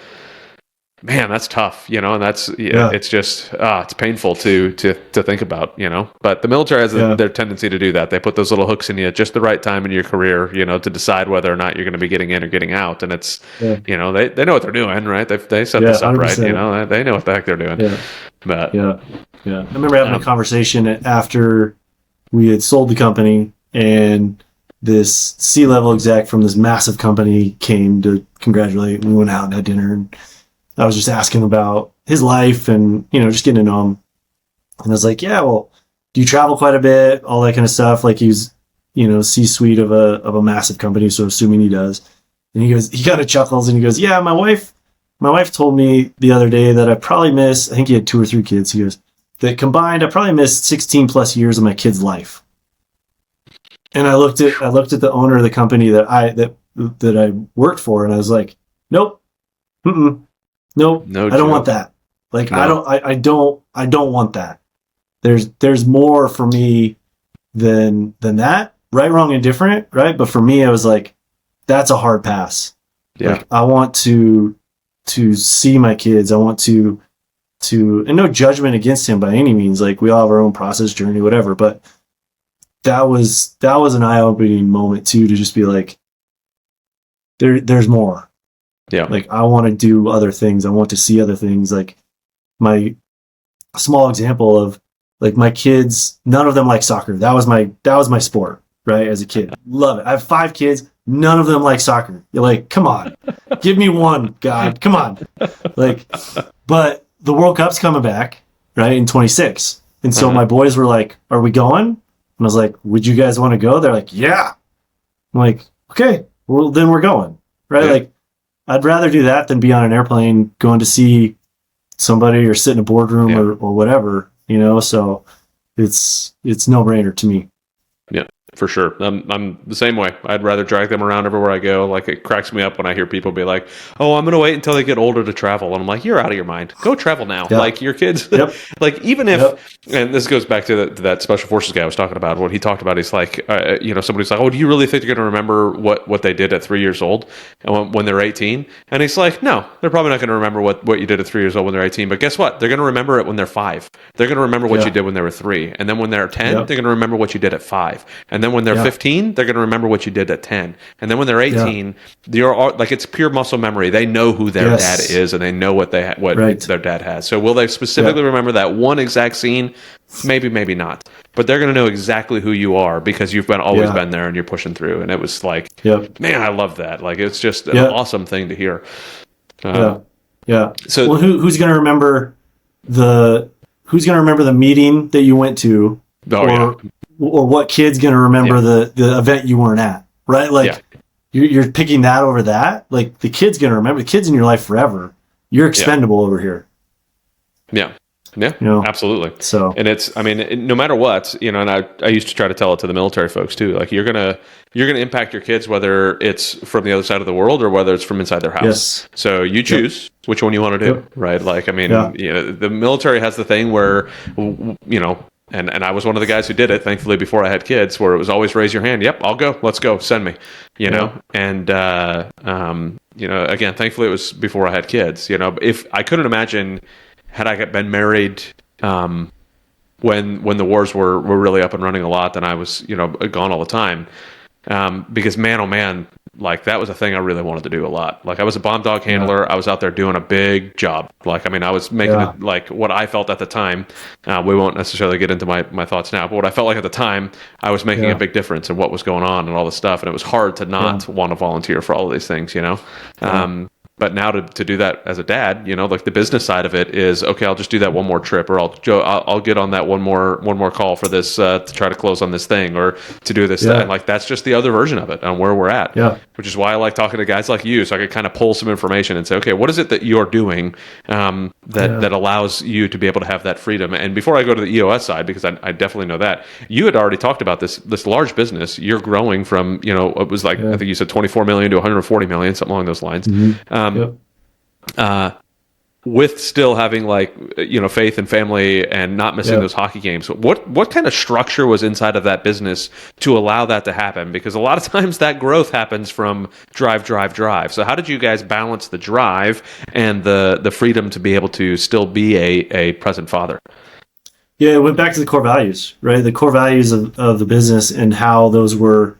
and that's, it's just, it's painful to think about, but the military has their tendency to do that. They put those little hooks in you at just the right time in your career, to decide whether or not you're going to be getting in or getting out. And it's, they know what they're doing, right? They set this up 100%. Right. They know what the heck they're doing. Yeah. But I remember having a conversation after we had sold the company, and this C-level exec from this massive company came to congratulate. We went out and had dinner, and I was just asking about his life and, just getting to know him. And I was like, yeah, well, do you travel quite a bit? All that kind of stuff. Like he's, C-suite of a massive company. So assuming he does. And he kind of chuckles and he goes, yeah, my wife told me the other day that I probably miss, I think he had 2 or 3 kids. He goes, that combined, I probably missed 16 plus years of my kid's life. And I looked at the owner of the company that I worked for, and I was like, nope. Nope. No, I don't want that. Like, no. I don't want that. There's more for me than that. Right, wrong, and different. Right. But for me, I was like, that's a hard pass. Yeah. Like, I want to see my kids. I want to, and no judgment against him by any means. Like we all have our own process, journey, whatever. But that was an eye-opening moment too, to just be like, there's more. Yeah. Like I want to do other things. I want to see other things. Like my small example of like my kids, none of them like soccer. That was my sport. right? As a kid, love it. I have 5 kids. None of them like soccer. You're like, come on, give me one, God, come on. Like, but the World Cup's coming back, right, in 26. And so my boys were like, are we going? And I was like, would you guys want to go? They're like, yeah. I'm like, okay, well, then we're going, right? Yeah. Like, I'd rather do that than be on an airplane going to see somebody or sit in a boardroom or whatever, you know? So it's no brainer to me. Yeah, for sure. I'm the same way. I'd rather drag them around everywhere I go. Like, it cracks me up when I hear people be like, "Oh, I'm going to wait until they get older to travel." And I'm like, "You're out of your mind. Go travel now." Yeah. Like, your kids, Yep. like, even if, Yep. and this goes back to that special forces guy I was talking about. What he talked about, he's like, somebody's like, "Oh, do you really think they're going to remember what they did at 3 years old when they're 18?" And he's like, "No, they're probably not going to remember what you did at 3 years old when they're 18. But guess what? They're going to remember it when they're 5. They're going to remember what you did when they were 3. And then when they're 10, they're going to remember what you did at 5. And then when they're 15, they're going to remember what you did at 10. And then when they're 18, you're like, it's pure muscle memory. They know who their dad is, and they know what their dad has. So will they specifically remember that one exact scene? Maybe, maybe not. But they're going to know exactly who you are because you've always been there and you're pushing through. And it was like, man, I love that. Like, it's just an awesome thing to hear. So, So, who's going to remember the meeting that you went to, or what kid's going to remember the event you weren't at, right? Like, you're picking that over that. Like, the kid's going to remember. The kid's in your life forever. You're expendable over here. Yeah, You know? absolutely. So, And it's, I mean, no matter what, you know, and I used to try to tell it to the military folks too. Like, you're gonna impact your kids, whether it's from the other side of the world or whether it's from inside their house. Yes. So you choose which one you want to do, right? Like, I mean, you know, the military has the thing where, you know, and I was one of the guys who did it, thankfully, before I had kids, where it was always raise your hand. Yep, I'll go. Let's go. Send me. You know, and you know, again, thankfully, it was before I had kids. You know, if I couldn't imagine had I been married when the wars were really up and running a lot, then I was, you know, gone all the time. Because man, oh man, like, that was a thing I really wanted to do a lot. Like, I was a bomb dog handler. I was out there doing a big job. Like, I mean, I was making it, like, what I felt at the time. We won't necessarily get into my thoughts now, but what I felt like at the time, I was making a big difference in what was going on and all this stuff. And it was hard to not want to volunteer for all of these things, you know? But now to do that as a dad, you know, like, the business side of it is, okay, I'll just do that one more trip, or I'll get on that one more call for this to try to close on this thing, or to do this. That. Like, that's just the other version of it on where we're at. Which is why I like talking to guys like you, so I can kind of pull some information and say, okay, what is it that you're doing that allows you to be able to have that freedom? And before I go to the EOS side, because I definitely know that you had already talked about this large business you're growing from, you know, it was like I think you said 24 million to 140 million, something along those lines. With still having, like, you know, faith and family and not missing those hockey games. What kind of structure was inside of that business to allow that to happen? Because a lot of times that growth happens from drive. So how did you guys balance the drive and the freedom to be able to still be a present father? Yeah, it went back to the core values, right? The core values of the business and how those were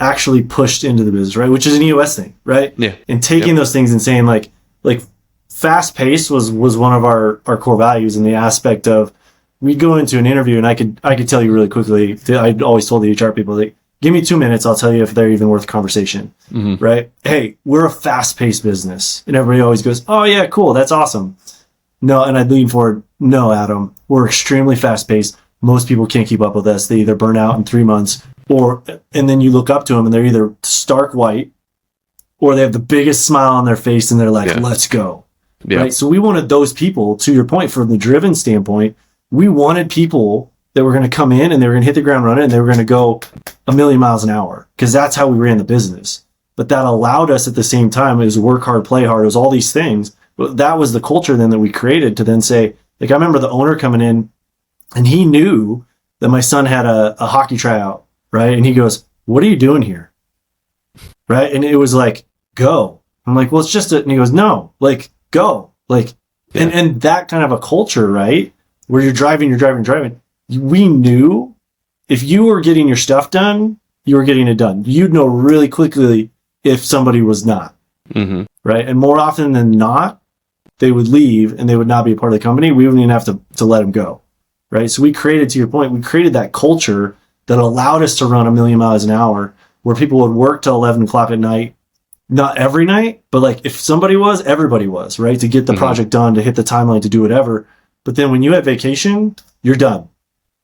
actually pushed into the business, right? Which is an EOS thing, right? Yeah. And taking those things and saying, like fast pace was one of our core values, in the aspect of, we'd go into an interview and I could tell you really quickly. I'd always told the HR people, like, give me 2 minutes, I'll tell you if they're even worth conversation, right? Hey, we're a fast paced business, and everybody always goes, oh yeah, cool, that's awesome. No, and I'd lean forward. No, Adam, we're extremely fast paced. Most people can't keep up with us. They either burn out in 3 months, and then you look up to them and they're either stark white, or they have the biggest smile on their face and they're like, let's go. Right. So we wanted those people, to your point, from the driven standpoint, we wanted people that were going to come in and they were going to hit the ground running and they were going to go a million miles an hour, because that's how we ran the business. But that allowed us at the same time, it was work hard, play hard, it was all these things. But that was the culture then that we created to then say, like, I remember the owner coming in and he knew that my son had a hockey tryout, right? And he goes, what are you doing here? Right? And it was like, go. I'm like, well, it's just and he goes, no, like, go. Like, and that kind of a culture, right? Where you're driving. We knew if you were getting your stuff done, you were getting it done. You'd know really quickly if somebody was not. Right? And more often than not, they would leave and they would not be a part of the company. We wouldn't even have to let them go. Right? So we created, to your point, we created that culture that allowed us to run 1,000,000 miles an hour, where people would work till 11 o'clock at night. Not every night, but like if somebody was, everybody was, right? To get the project done, to hit the timeline, to do whatever. But then when you have vacation, you're done.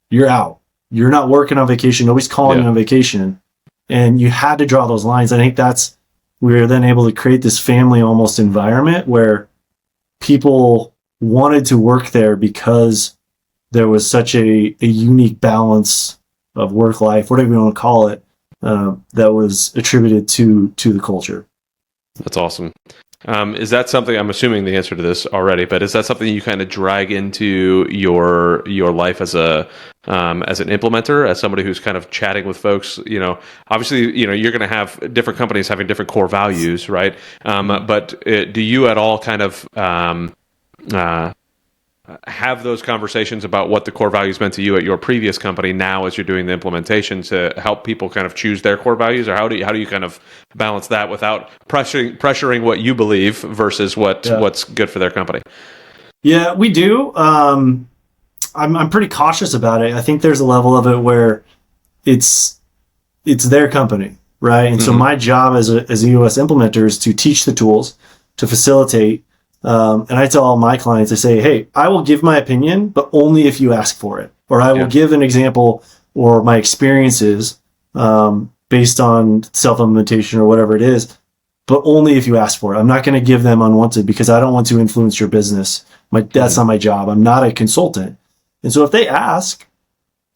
You're out. You're not working on vacation. Nobody's calling you on vacation. And you had to draw those lines. I think we were then able to create this family almost environment where people wanted to work there because there was such a unique balance of work life, whatever you want to call it, that was attributed to the culture. That's awesome. Is that something, I'm assuming the answer to this already, but is that something you kind of drag into your life as an implementer, as somebody who's kind of chatting with folks? Obviously, you're going to have different companies having different core values, right? But do you at all kind of have those conversations about what the core values meant to you at your previous company now as you're doing the implementation to help people kind of choose their core values? Or how do you kind of balance that without pressuring what you believe versus what's good for their company? Yeah, we do. I'm pretty cautious about it. I think there's a level of it where it's their company, right? And so my job as an EOS implementer is to teach the tools, to facilitate. And I tell all my clients, I say, hey, I will give my opinion, but only if you ask for it. Or I will give an example or my experiences based on self-implementation or whatever it is, but only if you ask for it. I'm not going to give them unwanted because I don't want to influence your business. That's not my job. I'm not a consultant. And so if they ask,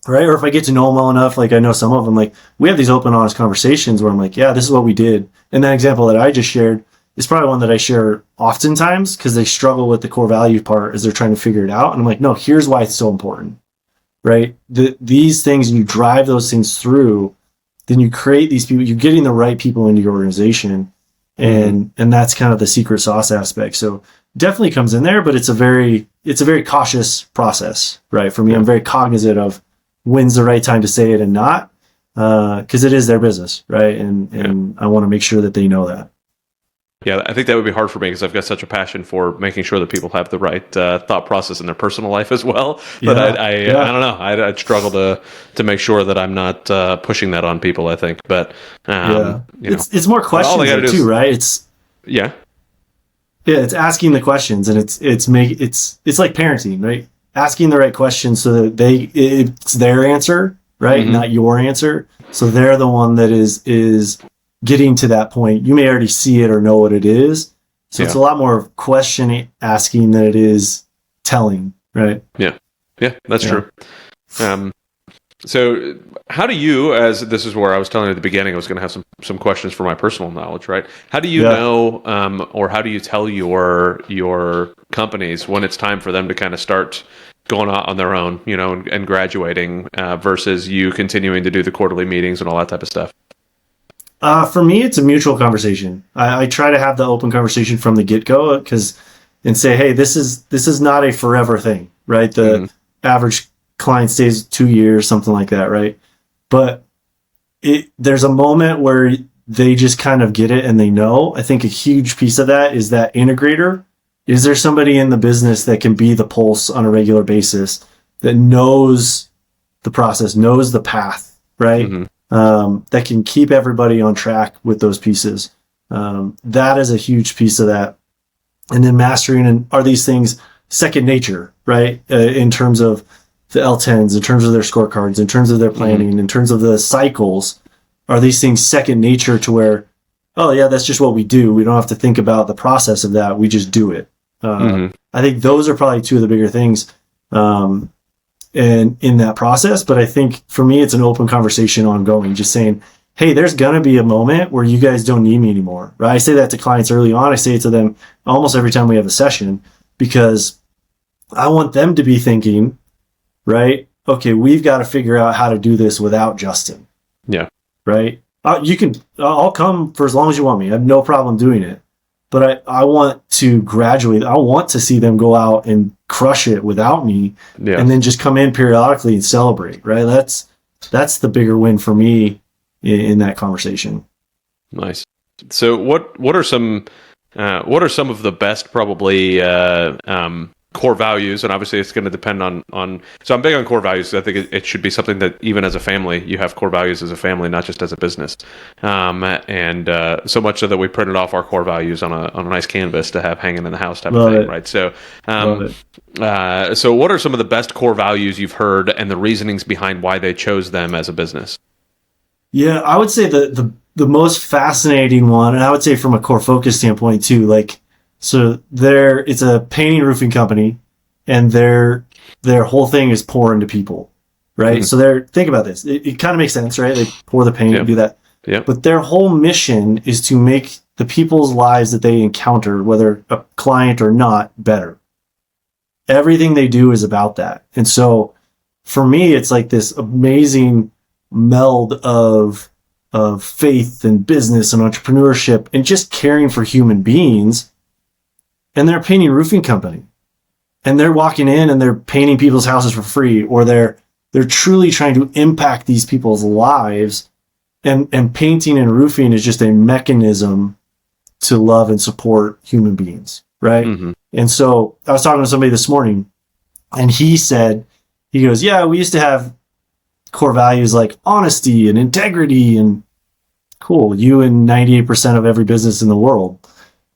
right, or if I get to know them well enough, like I know some of them, like we have these open, honest conversations where I'm like, yeah, this is what we did. And that example that I just shared is probably one that I share oftentimes because they struggle with the core value part as they're trying to figure it out. And I'm like, no, here's why it's so important, right? These things, you drive those things through, then you create these people, you're getting the right people into your organization. And that's kind of the secret sauce aspect. So definitely comes in there, but it's a very cautious process, right? For me, I'm very cognizant of when's the right time to say it and not, because it is their business, right? And I want to make sure that they know that. Yeah, I think that would be hard for me because I've got such a passion for making sure that people have the right thought process in their personal life as well. But I don't know. I'd struggle to make sure that I'm not pushing that on people, I think. But it's more questions too, right? It's asking the questions, and it's like parenting, right? Asking the right questions so that it's their answer, right? Not your answer. So they're the one that is getting to that point. You may already see it or know what it is. So it's a lot more of question asking than it is telling, right? Yeah, that's true. So how do you, as this is where I was telling you at the beginning, I was going to have some questions for my personal knowledge, right? How do you know, or how do you tell your companies when it's time for them to kind of start going out on their own, and graduating versus you continuing to do the quarterly meetings and all that type of stuff? For me, it's a mutual conversation. I try to have the open conversation from the get-go and say, hey, this is not a forever thing, right? The average client stays 2 years, something like that, right? But there's a moment where they just kind of get it and they know. I think a huge piece of that is that integrator. Is there somebody in the business that can be the pulse on a regular basis, that knows the process, knows the path, right? That can keep everybody on track with those pieces. That is a huge piece of that. And then mastering, and are these things second nature, right? In terms of the L10s, in terms of their scorecards, in terms of their planning, in terms of the cycles, are these things second nature to where, oh yeah, that's just what we do. We don't have to think about the process of that. We just do it. I think those are probably two of the bigger things. And in that process, but I think for me, it's an open conversation ongoing, just saying, hey, there's going to be a moment where you guys don't need me anymore, right? I say that to clients early on. I say it to them almost every time we have a session, because I want them to be thinking, right? Okay, we've got to figure out how to do this without Justin. Yeah. Right. I'll come for as long as you want me. I have no problem doing it. But I want to graduate. I want to see them go out and crush it without me, and then just come in periodically and celebrate. Right? That's the bigger win for me in that conversation. Nice. So what are some of the best probably core values, and obviously it's going to depend on. So I'm big on core values. I think it should be something that even as a family, you have core values as a family, not just as a business. And so much so that we printed off our core values on a nice canvas to have hanging in the house type of thing, right? So, so what are some of the best core values you've heard, and the reasonings behind why they chose them as a business? Yeah, I would say the most fascinating one, and I would say from a core focus standpoint too, like, so it's a painting roofing company, and their whole thing is pour into people, right? So think about this. It kind of makes sense, right? They pour the paint and do that. Yeah. But their whole mission is to make the people's lives that they encounter, whether a client or not, better. Everything they do is about that. And so for me, it's like this amazing meld of faith and business and entrepreneurship and just caring for human beings. And they're a painting roofing company, and they're walking in and they're painting people's houses for free, or they're truly trying to impact these people's lives. And painting and roofing is just a mechanism to love and support human beings, right? And so I was talking to somebody this morning, and he goes, yeah, we used to have core values like honesty and integrity, and cool, you and 98% of every business in the world,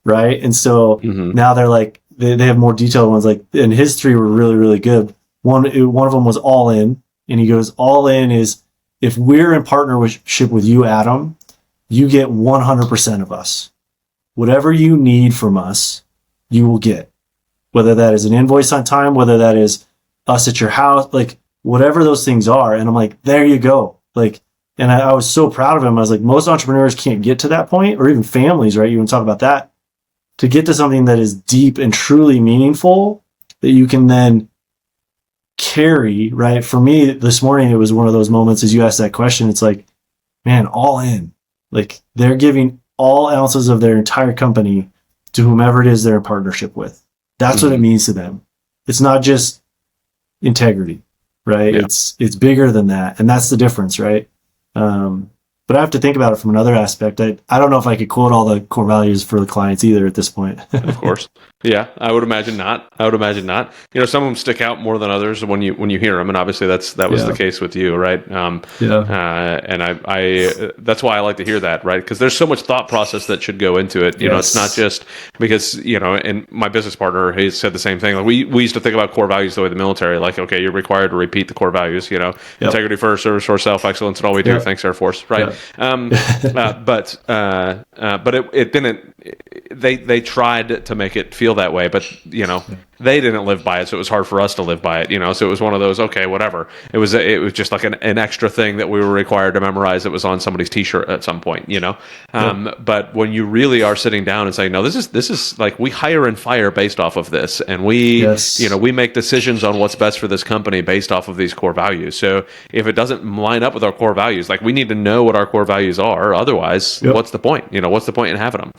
right? And so now they're like, they have more detailed ones, like, and his 3 were really, really good. One of them was all in, and he goes, all in is, if we're in partnership with you, Adam, you get 100% of us. Whatever you need from us, you will get. Whether that is an invoice on time, whether that is us at your house, like whatever those things are. And I'm like, there you go. Like, and I was so proud of him. I was like, most entrepreneurs can't get to that point, or even families, right? You want to talk about that. To get to something that is deep and truly meaningful that you can then carry, right? For me this morning, it was one of those moments as you asked that question. It's like, man, all in. Like, they're giving all ounces of their entire company to whomever it is they're in partnership with. That's what it means to them. It's not just integrity, right? Yeah. It's bigger than that. And that's the difference, right? But I have to think about it from another aspect. I don't know if I could quote all the core values for the clients either at this point. Of course. Yeah, I would imagine not. You know, some of them stick out more than others when you hear them, and obviously that was the case with you, right? And I that's why I like to hear that, right? Because there's so much thought process that should go into it. You know, it's not just because, you know, and my business partner, he said the same thing. Like, we used to think about core values the way the military, like, okay, you're required to repeat the core values. You know, integrity first, service first, self excellence, and all we do. Thanks, Air Force, right? But it didn't. They tried to make it feel that way, but, you know, they didn't live by it, so it was hard for us to live by it, you know. So it was one of those, okay, whatever. It was just like an extra thing that we were required to memorize that was on somebody's T-shirt at some point, you know. But when you really are sitting down and saying, no, this is like, we hire and fire based off of this, and we you know, we make decisions on what's best for this company based off of these core values. So if it doesn't line up with our core values, like, we need to know what our core values are. Otherwise, what's the point? You know, what's the point in having them?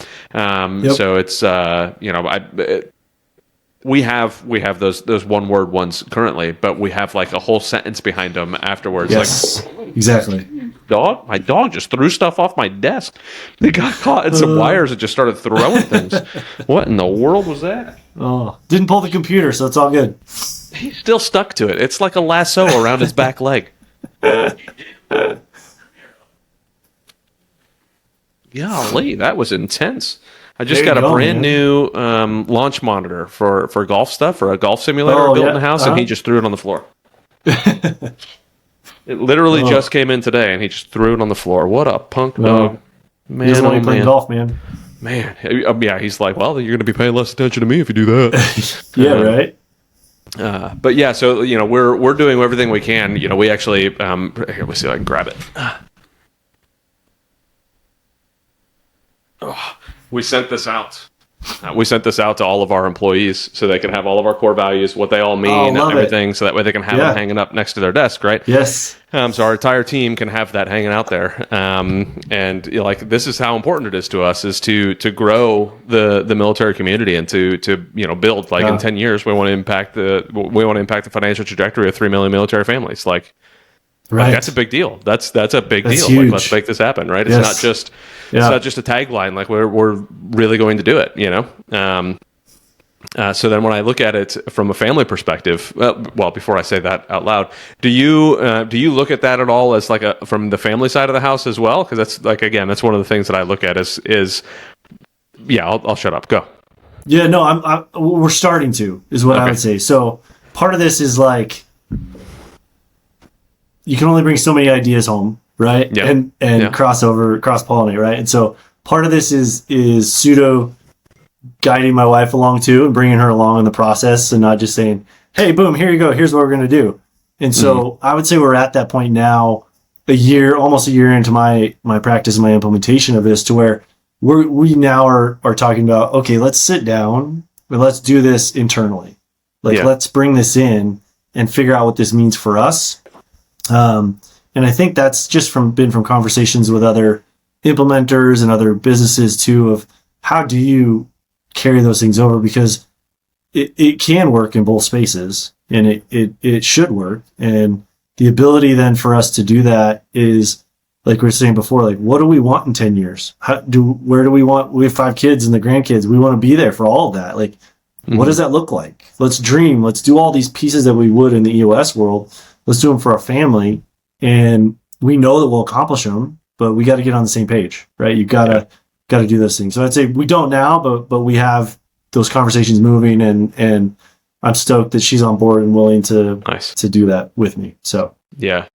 So it's you know, we have those one word ones currently, but we have like a whole sentence behind them afterwards. Like, exactly. My dog just threw stuff off my desk. They got caught in some wires and just started throwing things. What in the world was that? Oh, didn't pull the computer, so it's all good. He's still stuck to it. It's like a lasso around his back leg. Golly, that was intense. I just got a brand new launch monitor for golf stuff, for a golf simulator built in the house, and he just threw it on the floor. It literally just came in today, and he just threw it on the floor. What a punk dog. Man, he doesn't want to play golf, man. Man, yeah, he's like, well, you're going to be paying less attention to me if you do that. Right. But yeah, so, you know, we're doing everything we can. You know, we actually, here, let's see if I can grab it. We sent this out. We sent this out to all of our employees so they can have all of our core values, what they all mean, and everything, so that way they can have them hanging up next to their desk, right? Yes. So our entire team can have that hanging out there. And, you know, like, this is how important it is to us, is to grow the military community and to you know, build, like, in 10 years we want to impact the financial trajectory of 3 million military families. Like, that's a big deal. That's a big deal. Huge. Like, let's make this happen, right? It's not just it's not just a tagline. Like, we're really going to do it, you know. So then when I look at it from a family perspective, well, before I say that out loud, do you look at that at all as like from the family side of the house as well? Because that's like, again, that's one of the things that I look at is yeah, I'll shut up. Go. Yeah, no, we're starting to, is what I would say. So part of this is like, you can only bring so many ideas home, right? Yeah. And cross pollinate, right? And so part of this is pseudo guiding my wife along too, and bringing her along in the process, and not just saying, hey, boom, here you go, here's what we're going to do. And so I would say we're at that point now, almost a year into my practice and my implementation of this, to where we now are talking about, okay, let's sit down and let's do this internally. Let's bring this in and figure out what this means for us. And I think that's just been from conversations with other implementers and other businesses too, of how do you carry those things over, because it can work in both spaces, and it should work. And the ability then for us to do that is, like we were saying before, like, what do we want in 10 years? Where do we want? We have 5 kids and the grandkids. We want to be there for all of that. Like, what does that look like? Let's dream. Let's do all these pieces that we would in the EOS world. Let's do them for our family. And we know that we'll accomplish them, but we got to get on the same page, right? You got to do those things. So I'd say we don't now, but we have those conversations moving, and I'm stoked that she's on board and willing to do that with me. So yeah.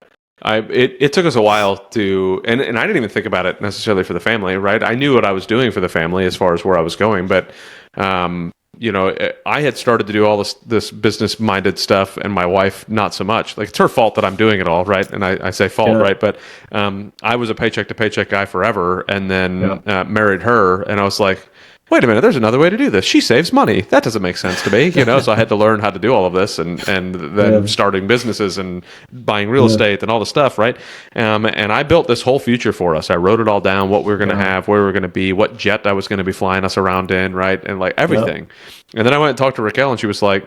It took us a while to, and I didn't even think about it necessarily for the family, right? I knew what I was doing for the family as far as where I was going, but I had started to do all this business-minded stuff, and my wife not so much. Like, it's her fault that I'm doing it all, right? And I say fault, right? But I was a paycheck-to-paycheck guy forever, and then married her, and I was like, wait a minute, there's another way to do this. She saves money. That doesn't make sense to me, So I had to learn how to do all of this, and then starting businesses and buying real estate and all the stuff, right? And I built this whole future for us. I wrote it all down, what we were going to have, where we were going to be, what jet I was going to be flying us around in, right? And like everything. And then I went and talked to Raquel, and she was like,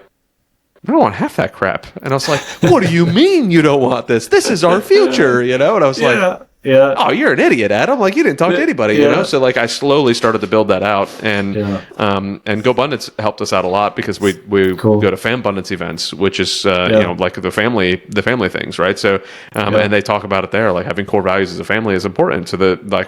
I don't want half that crap. And I was like, what do you mean you don't want this? This is our future, And I was like, oh, you're an idiot, Adam. Like, you didn't talk to anybody, So like, I slowly started to build that out, and GoBundance helped us out a lot, because we go to Fambundance events, which is like the family things, right? So and they talk about it there, like having core values as a family is important. So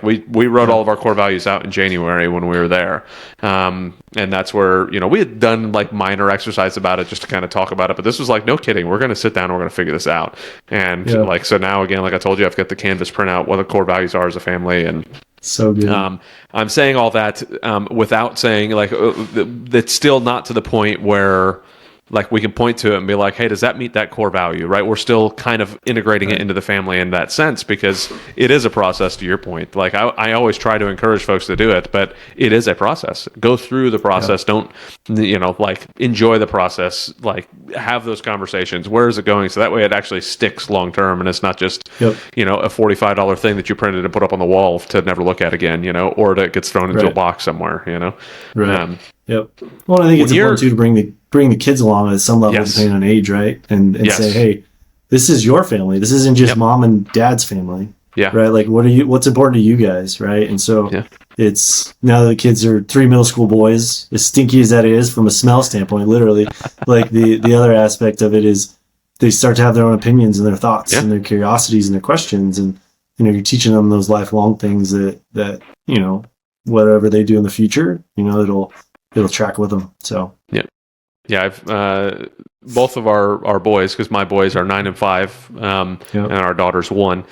we wrote all of our core values out in January when we were there, and that's where we had done like minor exercise about it just to kind of talk about it, but this was like, no kidding, we're going to sit down and we're going to figure this out. And like, so now again, like I told you, I've got the Canvas printout, what the core values are as a family, and so good. I'm saying all that without saying like it's still not to the point where like we can point to it and be like, hey, does that meet that core value, right? We're still kind of integrating it into the family in that sense, because it is a process, to your point. Like I always try to encourage folks to do it, but it is a process. Go through the process. Don't, like enjoy the process, like have those conversations. Where is it going? So that way it actually sticks long-term, and it's not just, a $45 thing that you printed and put up on the wall to never look at again, or that gets thrown into a box somewhere, Right. Well, I think it's important too to bring the kids along at some level, depending on age, right? And say, hey, this is your family. This isn't just mom and dad's family. Yeah. Right. Like, what's important to you guys, right? And so it's, now that the kids are 3 middle school boys, as stinky as that is from a smell standpoint, literally, like the other aspect of it is they start to have their own opinions and their thoughts and their curiosities and their questions, and you're teaching them those lifelong things that whatever they do in the future, it'll track with them. So I've both of our boys, because my boys are 9 and 5, and our daughter's 1.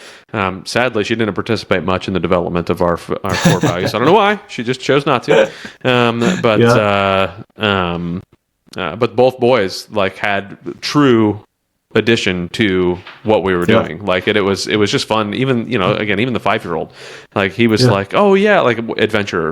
Sadly, she didn't participate much in the development of our core values. I don't know why. She just chose not to. But both boys like had true addition to what we were doing. Like it was just fun. Even even the 5-year-old, like he was like, oh yeah, like adventure,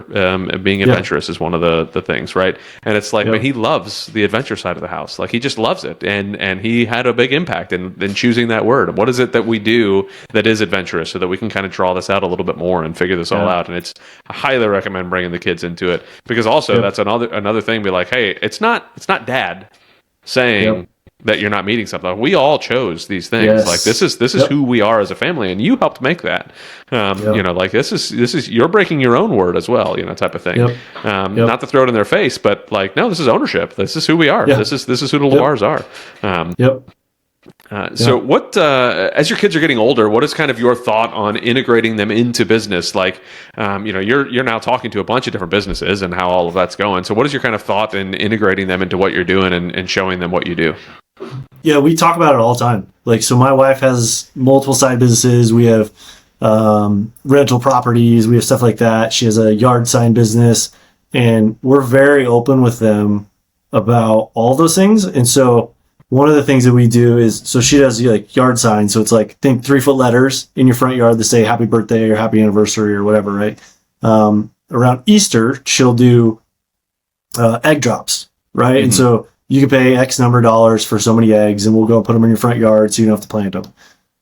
being adventurous is one of the things, right? And it's like, but he loves the adventure side of the house. Like he just loves it, and he had a big impact in choosing that word. What is it that we do that is adventurous, so that we can kind of draw this out a little bit more and figure this all out? And I highly recommend bringing the kids into it, because also that's another thing. Be like, hey, it's not dad saying, that you're not meeting something. We all chose these things. Yes. Like this is who we are as a family, and you helped make that. You know, like this is you're breaking your own word as well, you know, type of thing. Not to throw it in their face, but like, no, this is ownership. This is who we are. This is who the Lavars are. So what, as your kids are getting older, what is kind of your thought on integrating them into business? Like, you know, you're now talking to a bunch of different businesses and how all of that's going. So what is your kind of thought in integrating them into what you're doing and showing them what you do? Yeah, we talk about it all the time. Like, so my wife has multiple side businesses. We have rental properties. We have stuff like that. She has a yard sign business, and we're very open with them about all those things. And so one of the things that we do is, so she does like yard signs. So it's like, think 3-foot letters in your front yard that say happy birthday or happy anniversary or whatever, right? Around Easter, she'll do egg drops, right? Mm-hmm. And so you can pay X number of dollars for so many eggs, and we'll go and put them in your front yard so you don't have to plant them.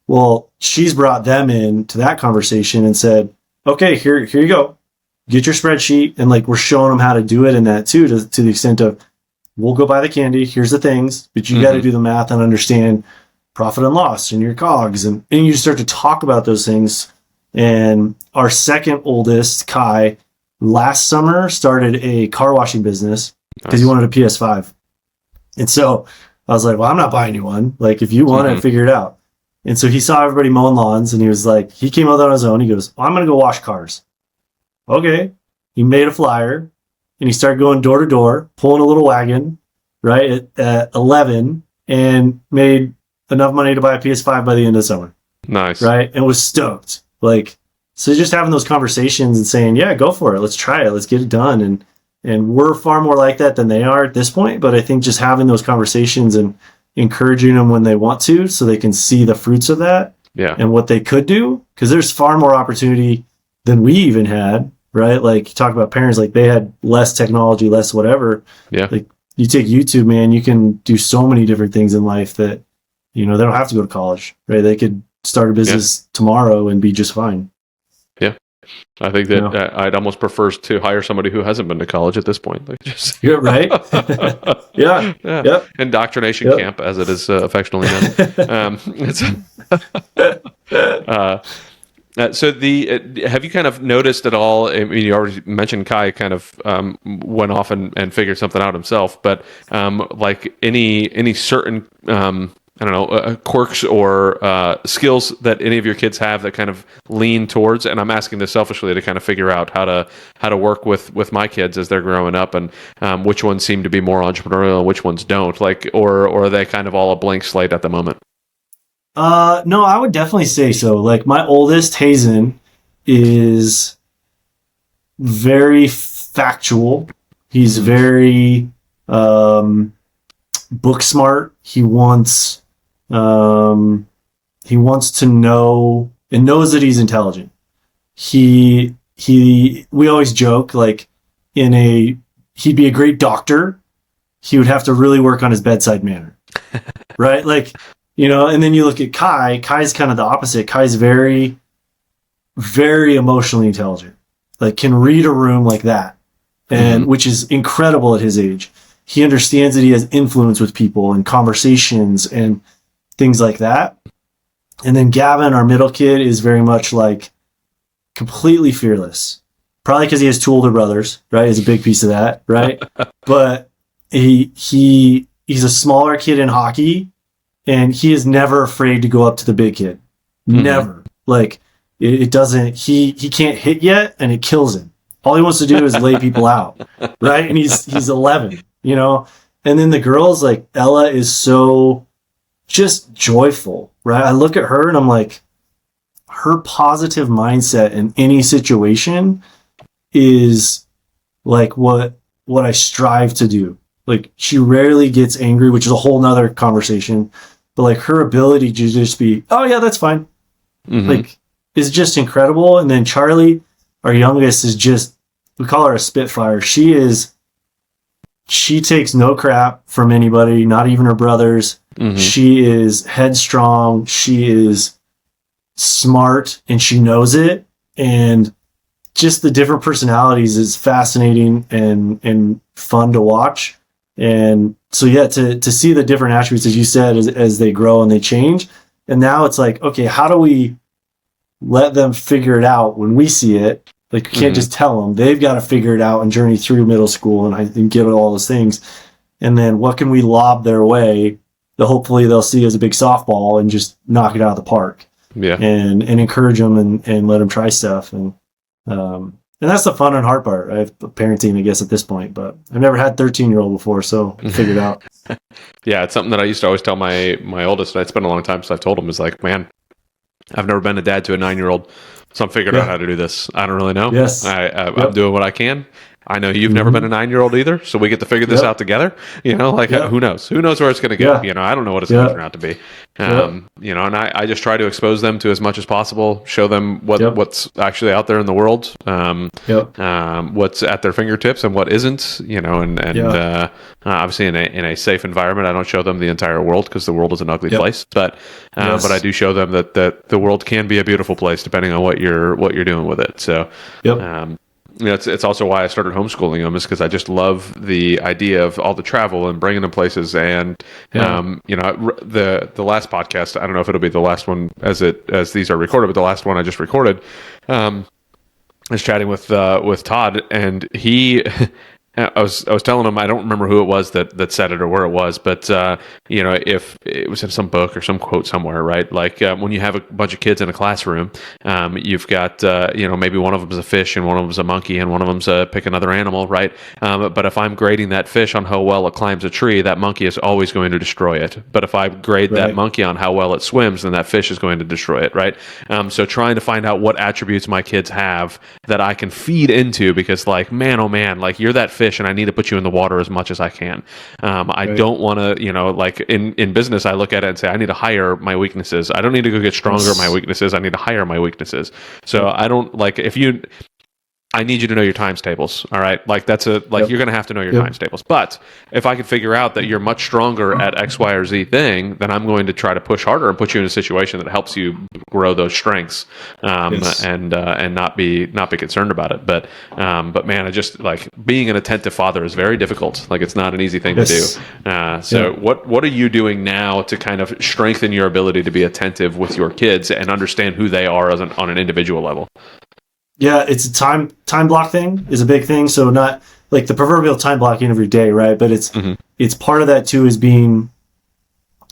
Well, she's brought them into that conversation and said, okay, here you go. Get your spreadsheet. And like, we're showing them how to do it in that too, to the extent of, we'll go buy the candy. Here's the things, but you got to do the math and understand profit and loss and your COGS. And you start to talk about those things. And our second oldest, Kai, last summer started a car washing business because he wanted a PS5. And so I was like, well, I'm not buying you one. Like, if you want it, figure it out. And so he saw everybody mowing lawns, and he was like, he came out on his own. He goes, I'm going to go wash cars. Okay. He made a flyer, and he started going door to door, pulling a little wagon, right, at 11, and made enough money to buy a PS5 by the end of the summer. Nice. Right? And was stoked. Like, so just having those conversations and saying, yeah, go for it. Let's try it. Let's get it done. And we're far more like that than they are at this point. But I think just having those conversations and encouraging them when they want to, so they can see the fruits of that and what they could do. Because there's far more opportunity than we even had, right? Like, you talk about parents, like they had less technology, less whatever. Yeah. Like, you take YouTube, man, you can do so many different things in life that, you know, they don't have to go to college, right? They could start a business tomorrow and be just fine. I think that I'd almost prefer to hire somebody who hasn't been to college at this point. Like, just you're right. Indoctrination camp, as it is affectionately known. So have you kind of noticed at all? I mean, you already mentioned Kai kind of went off and figured something out himself, but like any certain I don't know, quirks or skills that any of your kids have that kind of lean towards? And I'm asking this selfishly to kind of figure out how to work with my kids as they're growing up, and which ones seem to be more entrepreneurial and which ones don't. Like, or are they kind of all a blank slate at the moment? No, I would definitely say so. Like, my oldest, Hazen, is very factual. He's very book smart. He wants to know and knows that he's intelligent. We always joke, like, he'd be a great doctor. He would have to really work on his bedside manner. Right? Like, you know, and then you look at Kai's kind of the opposite. Kai's very, very emotionally intelligent. Like, can read a room like that. And which is incredible at his age. He understands that he has influence with people and conversations and things like that. And then Gavin, our middle kid, is very much like completely fearless. Probably because he has 2 older brothers, right? Is a big piece of that, right? But he's a smaller kid in hockey, and he is never afraid to go up to the big kid. Never. Like, it doesn't, he can't hit yet, and it kills him. All he wants to do is lay people out, right? And he's 11. You know, and then the girls, like Ella, is so just joyful, right? I look at her and I'm like, her positive mindset in any situation is like what I strive to do. Like, she rarely gets angry, which is a whole nother conversation, but like, her ability to just be, oh yeah, that's fine. Like, is just incredible. And then Charlie, our youngest, is just, we call her a Spitfire. She takes no crap from anybody, not even her brothers. She is headstrong. She is smart, and she knows it. And just the different personalities is fascinating and fun to watch. And so yeah, to see the different attributes, as you said, as they grow and they change. And now it's like, okay, how do we let them figure it out when we see it? Like, you can't just tell them. They've got to figure it out and journey through middle school and give it all those things. And then what can we lob their way that hopefully they'll see as a big softball and just knock it out of the park. Yeah. And encourage them and let them try stuff. And that's the fun and hard part. I have parenting, I guess, at this point, but I've never had 13-year-old before, so I figured it out. Yeah, it's something that I used to always tell my oldest, and it's been a long time since I've told him, is like, man, I've never been a dad to a 9-year-old, so I'm figuring out how to do this. I don't really know. Yes. I'm doing what I can. I know you've never been a 9-year-old either, so we get to figure this out together. You know, like who knows? Who knows where it's going to go? Yeah. You know, I don't know what it's going to turn out to be. You know, and I just try to expose them to as much as possible, show them what's actually out there in the world, what's at their fingertips and what isn't. You know, and obviously in a safe environment, I don't show them the entire world because the world is an ugly place. But I do show them that the world can be a beautiful place depending on what you're doing with it. So. You know, it's also why I started homeschooling them, is because I just love the idea of all the travel and bringing them places. And you know, the last podcast, I don't know if it'll be the last one as these are recorded, but the last one I just recorded, I was chatting with Todd, and he. I was telling him, I don't remember who it was that said it or where it was, but you know, if it was in some book or some quote somewhere, right? Like when you have a bunch of kids in a classroom, you've got you know, maybe one of them's a fish and one of them's a monkey and one of them's pick another animal, right? But if I'm grading that fish on how well it climbs a tree, that monkey is always going to destroy it. But if I grade that monkey on how well it swims, then that fish is going to destroy it, right? So trying to find out what attributes my kids have that I can feed into, because like, man, oh man, like you're that fish and I need to put you in the water as much as I can. I don't want to, you know, like in business, I look at it and say, I need to hire my weaknesses. I don't need to go get stronger at my weaknesses. I need to hire my weaknesses. So I don't like, I need you to know your times tables. All right. Like you're going to have to know your times tables. But if I can figure out that you're much stronger at X, Y, or Z thing, then I'm going to try to push harder and put you in a situation that helps you grow those strengths, and not be concerned about it. But man, I just like being an attentive father is very difficult. Like it's not an easy thing to do. So what are you doing now to kind of strengthen your ability to be attentive with your kids and understand who they are on an individual level? Yeah, it's a time block thing is a big thing. So not like the proverbial time blocking of your day, right? But it's part of that too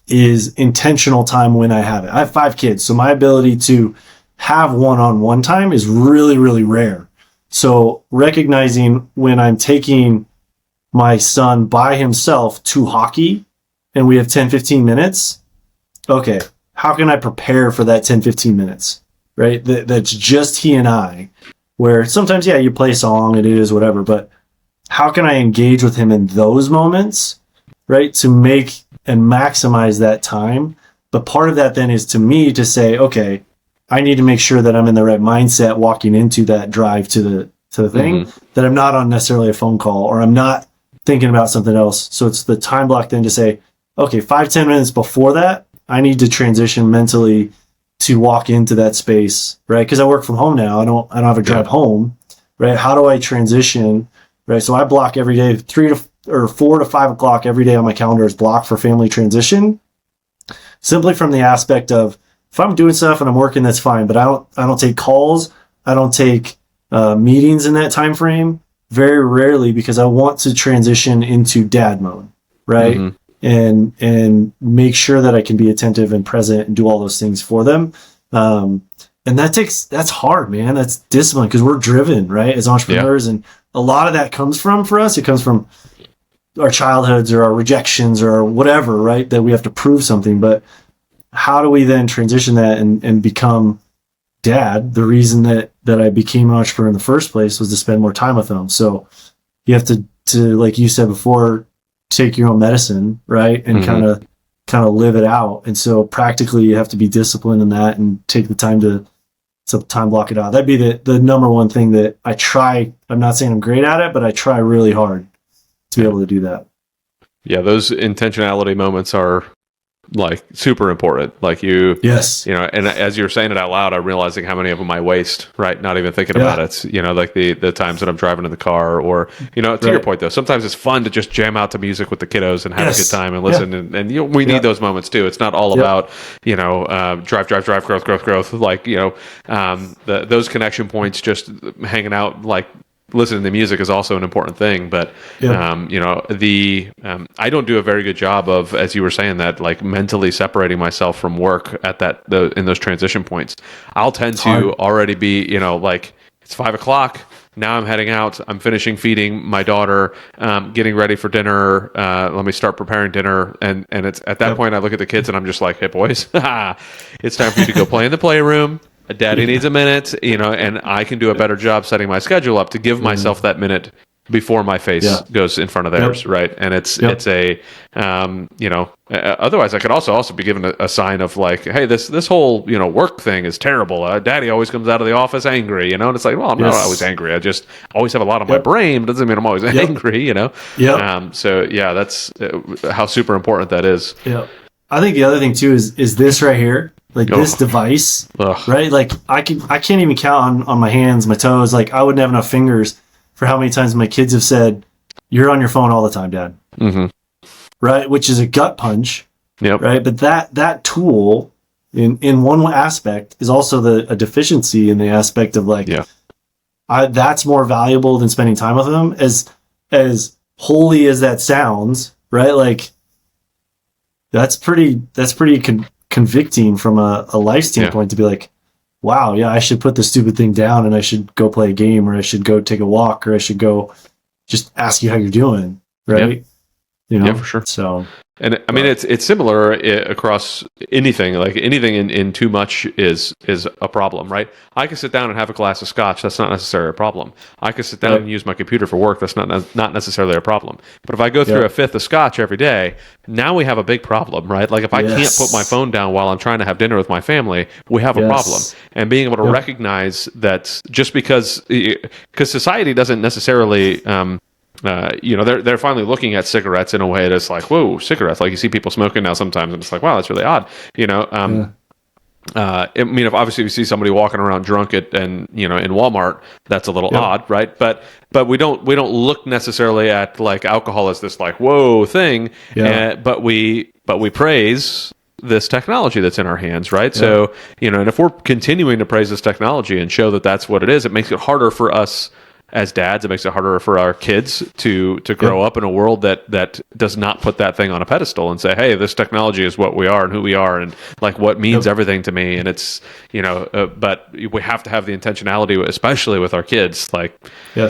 is intentional time when I have it. I have 5 kids, so my ability to have one-on-one time is really, really rare. So recognizing when I'm taking my son by himself to hockey and we have 10, 15 minutes, okay, how can I prepare for that 10, 15 minutes? Right? That's just he and I, where sometimes, you play a song, it is whatever, but how can I engage with him in those moments, right? To make and maximize that time. But part of that then is to me to say, okay, I need to make sure that I'm in the right mindset walking into that drive to the thing, that I'm not on necessarily a phone call or I'm not thinking about something else. So it's the time block then to say, okay, 5-10 minutes before that, I need to transition mentally to walk into that space, right? Because I work from home now. I don't have a drive home, right? How do I transition, right? So I block every day, 4 to 5 o'clock every day on my calendar is blocked for family transition. Simply from the aspect of if I'm doing stuff and I'm working, that's fine. But I don't take calls. I don't take meetings in that time frame very rarely because I want to transition into dad mode, right? And make sure that I can be attentive and present and do all those things for them. And that's hard, man. That's discipline because we're driven, right? As entrepreneurs. And a lot of that comes for us, it comes from our childhoods or our rejections or whatever, right? That we have to prove something. But how do we then transition that and become dad? The reason that I became an entrepreneur in the first place was to spend more time with them. So you have to like you said before, take your own medicine, right? And kind of live it out. And so practically you have to be disciplined in that and take the time to time block it out. That'd be the number one thing that I try. I'm not saying I'm great at it, but I try really hard to be able to do that. Yeah, those intentionality moments are like super important. Like Yes. and as you're saying it out loud, I'm realizing how many of them I waste, right? Not even thinking about it. Like the times that I'm driving in the car, or to your point though, sometimes it's fun to just jam out to music with the kiddos and have a good time and listen. And we need those moments too. It's not all about drive, growth. Like those connection points, just hanging out, like listening to music is also an important thing, but I don't do a very good job of, as you were saying, that like mentally separating myself from work at in those transition points. I'll tend to already be like, it's 5:00 now, I'm heading out, I'm finishing feeding my daughter, getting ready for dinner, let me start preparing dinner, and it's at that point I look at the kids and I'm just like, hey boys, it's time for you to go play in the playroom. Daddy needs a minute, and I can do a better job setting my schedule up to give myself that minute before my face goes in front of theirs, right? And it's a, otherwise I could also be given a sign of like, hey, this whole, work thing is terrible. Daddy always comes out of the office angry, and it's like, well, I'm not always angry. I just always have a lot on my brain, but doesn't mean I'm always angry, So yeah, that's how super important that is. Yeah. I think the other thing too is this right here. Like this device, right? Like I can't even count on my hands, my toes. Like I wouldn't have enough fingers for how many times my kids have said, "You're on your phone all the time, Dad." Mm-hmm. Right, which is a gut punch. Yep. Right, but that tool in one aspect is also a deficiency in the aspect of like, that's more valuable than spending time with them. As holy as that sounds, right? Like that's pretty convicting from a life standpoint to be like, wow, I should put this stupid thing down and I should go play a game, or I should go take a walk, or I should go just ask you how you're doing, right? Yeah, for sure. So, and I mean, it's similar across anything. Like anything in too much is a problem, right? I could sit down and have a glass of scotch. That's not necessarily a problem. I could sit down and use my computer for work. That's not necessarily a problem. But if I go through a fifth of scotch every day, now we have a big problem, right? Like if I can't put my phone down while I'm trying to have dinner with my family, we have a problem. And being able to recognize that just because society doesn't necessarily they're finally looking at cigarettes in a way that's like, whoa, cigarettes. Like you see people smoking now sometimes, and it's like, wow, that's really odd. I mean, if you see somebody walking around drunk in Walmart, that's a little odd, right? But we don't look necessarily at like alcohol as this like whoa thing, but we praise this technology that's in our hands, right? So and if we're continuing to praise this technology and show that that's what it is, it makes it harder for us as dads. It makes it harder for our kids to grow up in a world that does not put that thing on a pedestal and say, hey, this technology is what we are and who we are and like what means everything to me. And it's, but we have to have the intentionality, especially with our kids. Like,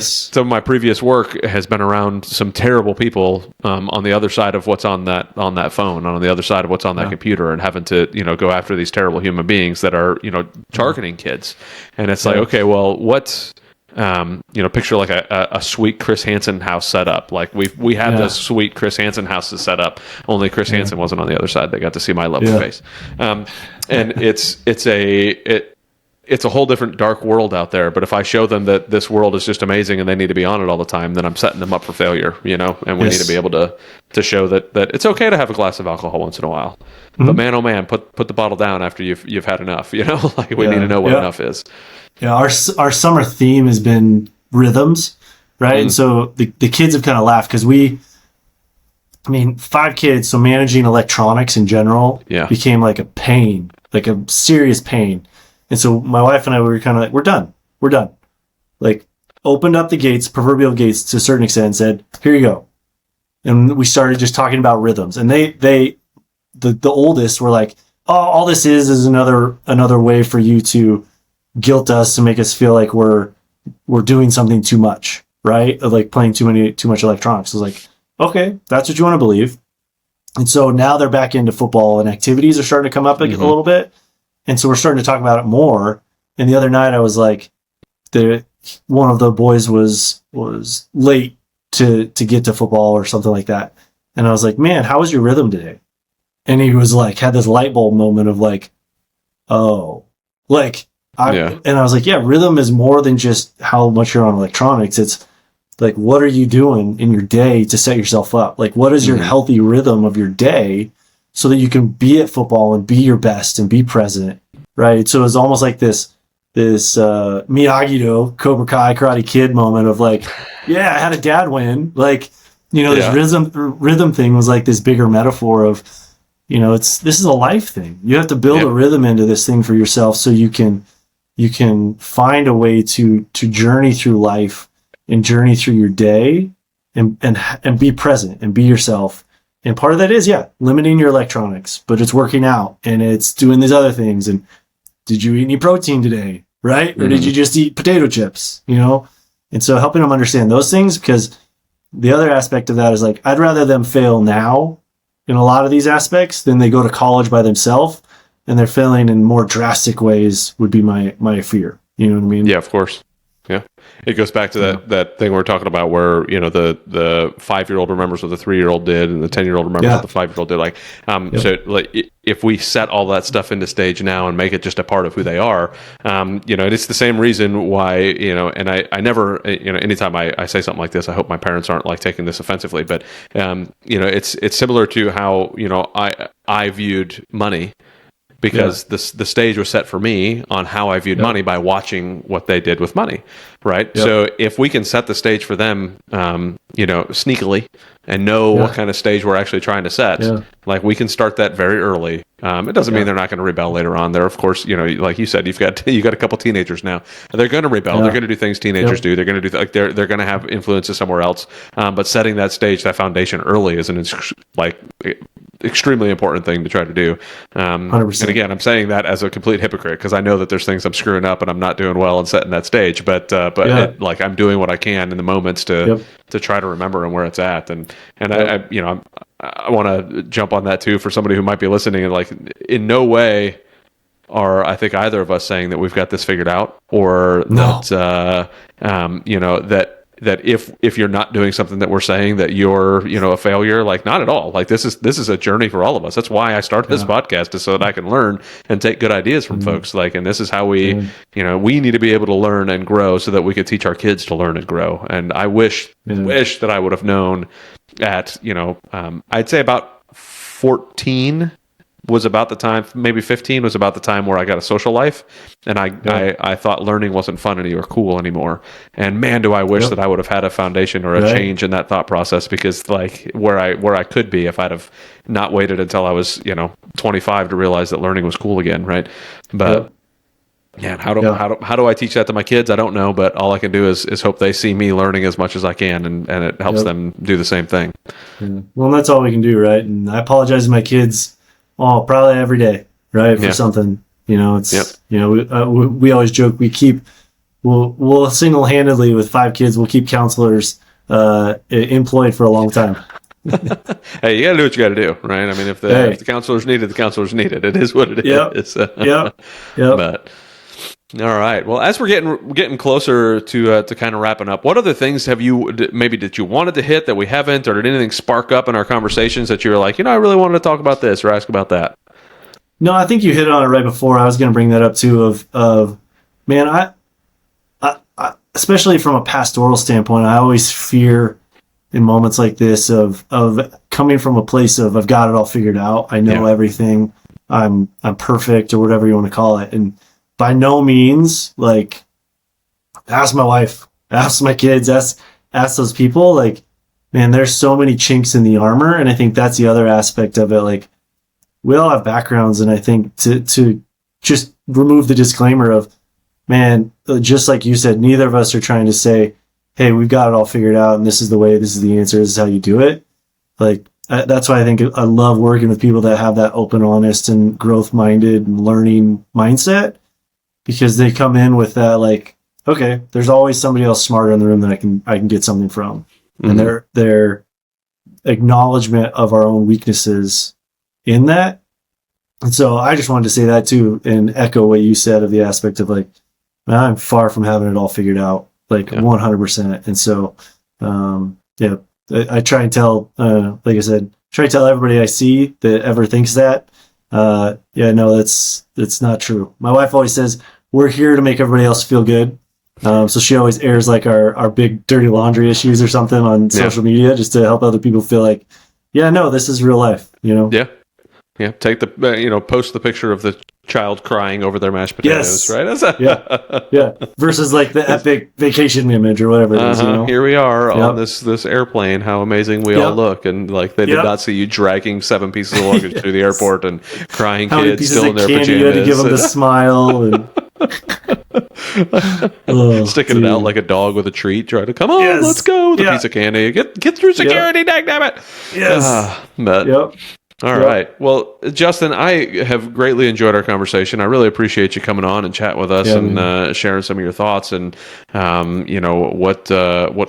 some of my previous work has been around some terrible people on the other side of what's on that phone, on the other side of what's on that computer, and having to, go after these terrible human beings that are, targeting kids. And it's like, okay, well, what's, picture like a sweet Chris Hansen house set up. Like we had this sweet Chris Hansen house to set up. Only Chris Hansen wasn't on the other side. They got to see my lovely face. And it's a whole different dark world out there. But if I show them that this world is just amazing and they need to be on it all the time, then I'm setting them up for failure. And we need to be able to show that it's okay to have a glass of alcohol once in a while. Mm-hmm. But man, oh man, put the bottle down after you've had enough. Like we need to know what enough is. Yeah, our summer theme has been rhythms, right? And so the kids have kind of laughed because 5 kids, so managing electronics in general became like a pain, like a serious pain. And so my wife and I were kind of like, we're done. Like opened up the gates, proverbial gates to a certain extent, and said, here you go. And we started just talking about rhythms. And the oldest were like, oh, all this is another way for you to guilt us, to make us feel like we're doing something too much, right? Of like playing too much electronics. I was like, okay, that's what you want to believe. And so now they're back into football, and activities are starting to come up a little bit. And so we're starting to talk about it more. And the other night I was like, one of the boys was late to get to football or something like that. And I was like, man, how was your rhythm today? And he was like, had this light bulb moment of like, oh, like, and I was like, yeah, rhythm is more than just how much you're on electronics. It's like, what are you doing in your day to set yourself up? Like, what is your healthy rhythm of your day so that you can be at football and be your best and be present, right? So it's almost like this Miyagi-Do, Cobra Kai, Karate Kid moment of like, yeah, I had a dad win. Like, this rhythm thing was like this bigger metaphor of, this is a life thing. You have to build a rhythm into this thing for yourself so you can find a way to journey through life and journey through your day and be present and be yourself. And part of that is, limiting your electronics, but it's working out and it's doing these other things. And did you eat any protein today? Right? Or did you just eat potato chips? And so helping them understand those things, because the other aspect of that is like, I'd rather them fail now in a lot of these aspects than they go to college by themselves and they're failing in more drastic ways would be my fear. You know what I mean? Yeah, of course. Yeah. It goes back to that thing we we're talking about where, the 5-year-old remembers what the 3-year-old did and the 10-year-old remembers what the 5-year-old did. Like, so like if we set all that stuff into stage now and make it just a part of who they are, and it's the same reason why, and I never, anytime I say something like this, I hope my parents aren't like taking this offensively, but, it's similar to how, I viewed money. Because the stage was set for me on how I viewed money by watching what they did with money, right? Yep. So if we can set the stage for them, sneakily, and know what kind of stage we're actually trying to set, like we can start that very early. It doesn't mean they're not going to rebel later on. They're, of course, like you said, you got a couple teenagers now. They're going to rebel. They're going to do things teenagers do. They're going to do they're going to have influences somewhere else. But setting that stage, that foundation early is extremely important thing to try to do. 100%. And again, I'm saying that as a complete hypocrite because I know that there's things I'm screwing up and I'm not doing well in setting that stage. But I'm doing what I can in the moments to try to remember and where it's at. And I want to jump on that too for somebody who might be listening and like in no way are I think either of us saying that we've got this figured out or that that if you're not doing something that we're saying that you're a failure. Like not at all. Like this is a journey for all of us. That's why I started this podcast, is so that I can learn and take good ideas from folks. Like, and this is how we we need to be able to learn and grow so that we could teach our kids to learn and grow. And I wish that I would have known at I'd say about 14 was about the time, maybe 15 was about the time where I got a social life, and I thought learning wasn't fun or cool anymore. And man, do I wish that I would have had a foundation or a change in that thought process, because like where I could be if I'd have not waited until I was 25 to realize that learning was cool again, right? But yeah, how do I teach that to my kids? I don't know, but all I can do is hope they see me learning as much as I can, and it helps them do the same thing. Yeah. Well, that's all we can do, right? And I apologize to my kids. Oh, probably every day, right? For something, it's, we always joke, we'll single-handedly with 5 kids, we'll keep counselors employed for a long time. Hey, you got to do what you got to do, right? I mean, if the counselor's needed, the counselor's needed. It is what it is. But all right. Well, as we're getting closer to kind of wrapping up, what other things have you maybe that you wanted to hit that we haven't, or did anything spark up in our conversations that you were like, I really wanted to talk about this or ask about that? No, I think you hit on it right before. I was going to bring that up too. Of man, I especially from a pastoral standpoint, I always fear in moments like this of coming from a place of I've got it all figured out. I know everything. I'm perfect, or whatever you want to call it, and by no means, like, ask my wife, ask my kids, ask those people. Like, man, there's so many chinks in the armor, and I think that's the other aspect of it. Like, we all have backgrounds, and I think to just remove the disclaimer of, man, just like you said, neither of us are trying to say, hey, we've got it all figured out, and this is the way, this is the answer, this is how you do it. Like, that's why I think I love working with people that have that open, honest, and growth-minded and learning mindset. Because they come in with that, like, okay, there's always somebody else smarter in the room that I can get something from, and their acknowledgement of our own weaknesses in that. And so I just wanted to say that too, and echo what you said of the aspect of like, man, I'm far from having it all figured out, like 100%. And so, I try and tell, like I said, try to tell everybody I see that ever thinks that, no, that's not true. My wife always says, we're here to make everybody else feel good. So she always airs like our big dirty laundry issues or something on social media, just to help other people feel like, this is real life, Yeah. Yeah, take the post the picture of the child crying over their mashed potatoes, Yes. right? That's Yeah. Versus like the epic vacation image or whatever it is. You know? Here we are Yep. on this airplane. How amazing we all look, and like they did not see you dragging 7 pieces of luggage through the airport and crying How many kids pieces still in of their candy pajamas, you had to give them the smile and sticking it out like a dog with a treat, trying to come on, Yes. let's go with a Yeah. piece of candy. Get through security, dang it! Yes. But Yep. all right. Well, Justin, I have greatly enjoyed our conversation. I really appreciate you coming on and chatting with us and sharing some of your thoughts and, what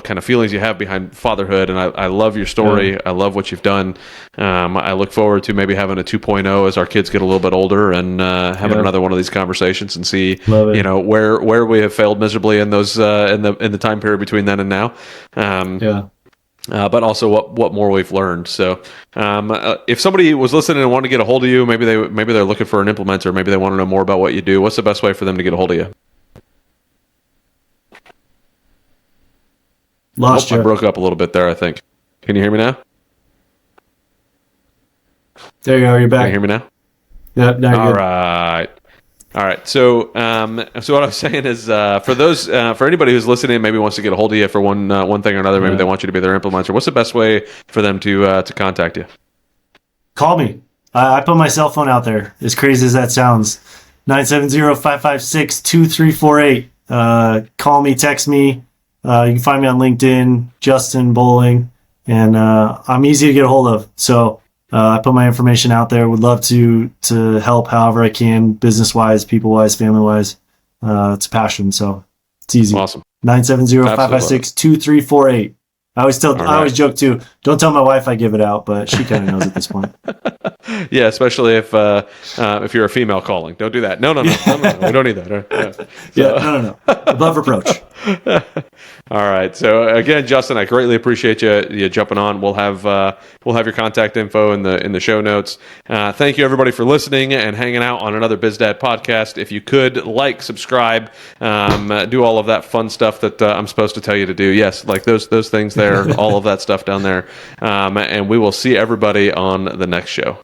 kind of feelings you have behind fatherhood. And I love your story. Yeah. I love what you've done. I look forward to maybe having a 2.0 as our kids get a little bit older and having another one of these conversations and see, where we have failed miserably in those in the time period between then and now. But also what more we've learned. So, if somebody was listening and wanted to get a hold of you, maybe they're looking for an implementer, maybe they want to know more about what you do. What's the best way for them to get a hold of you? Lost you. I broke up a little bit there, I think. Can you hear me now? There you go. You're Can you back. hear me now? Yep. Now you're good. All right. So what I was saying is, for anybody who's listening, maybe wants to get a hold of you for one thing or another, maybe they want you to be their implementer. What's the best way for them to contact you? Call me. I put my cell phone out there. As crazy as that sounds, 970-556-2348. Call me, text me. You can find me on LinkedIn, Justin Boling, and I'm easy to get a hold of. So I put my information out there. Would love to help however I can, business-wise, people-wise, family-wise. It's a passion, so it's easy. Awesome. 970-556-2348. I always joke too. Don't tell my wife I give it out, but she kind of knows at this point. Yeah, especially if you're a female calling. Don't do that. No. We don't need that. No. Above reproach. All right. So again, Justin, I greatly appreciate you jumping on. We'll have your contact info in the show notes. Thank you everybody for listening and hanging out on another BizDad podcast. If you could subscribe, do all of that fun stuff that I'm supposed to tell you to do. Yes, like those things there, all of that stuff down there. And we will see everybody on the next show.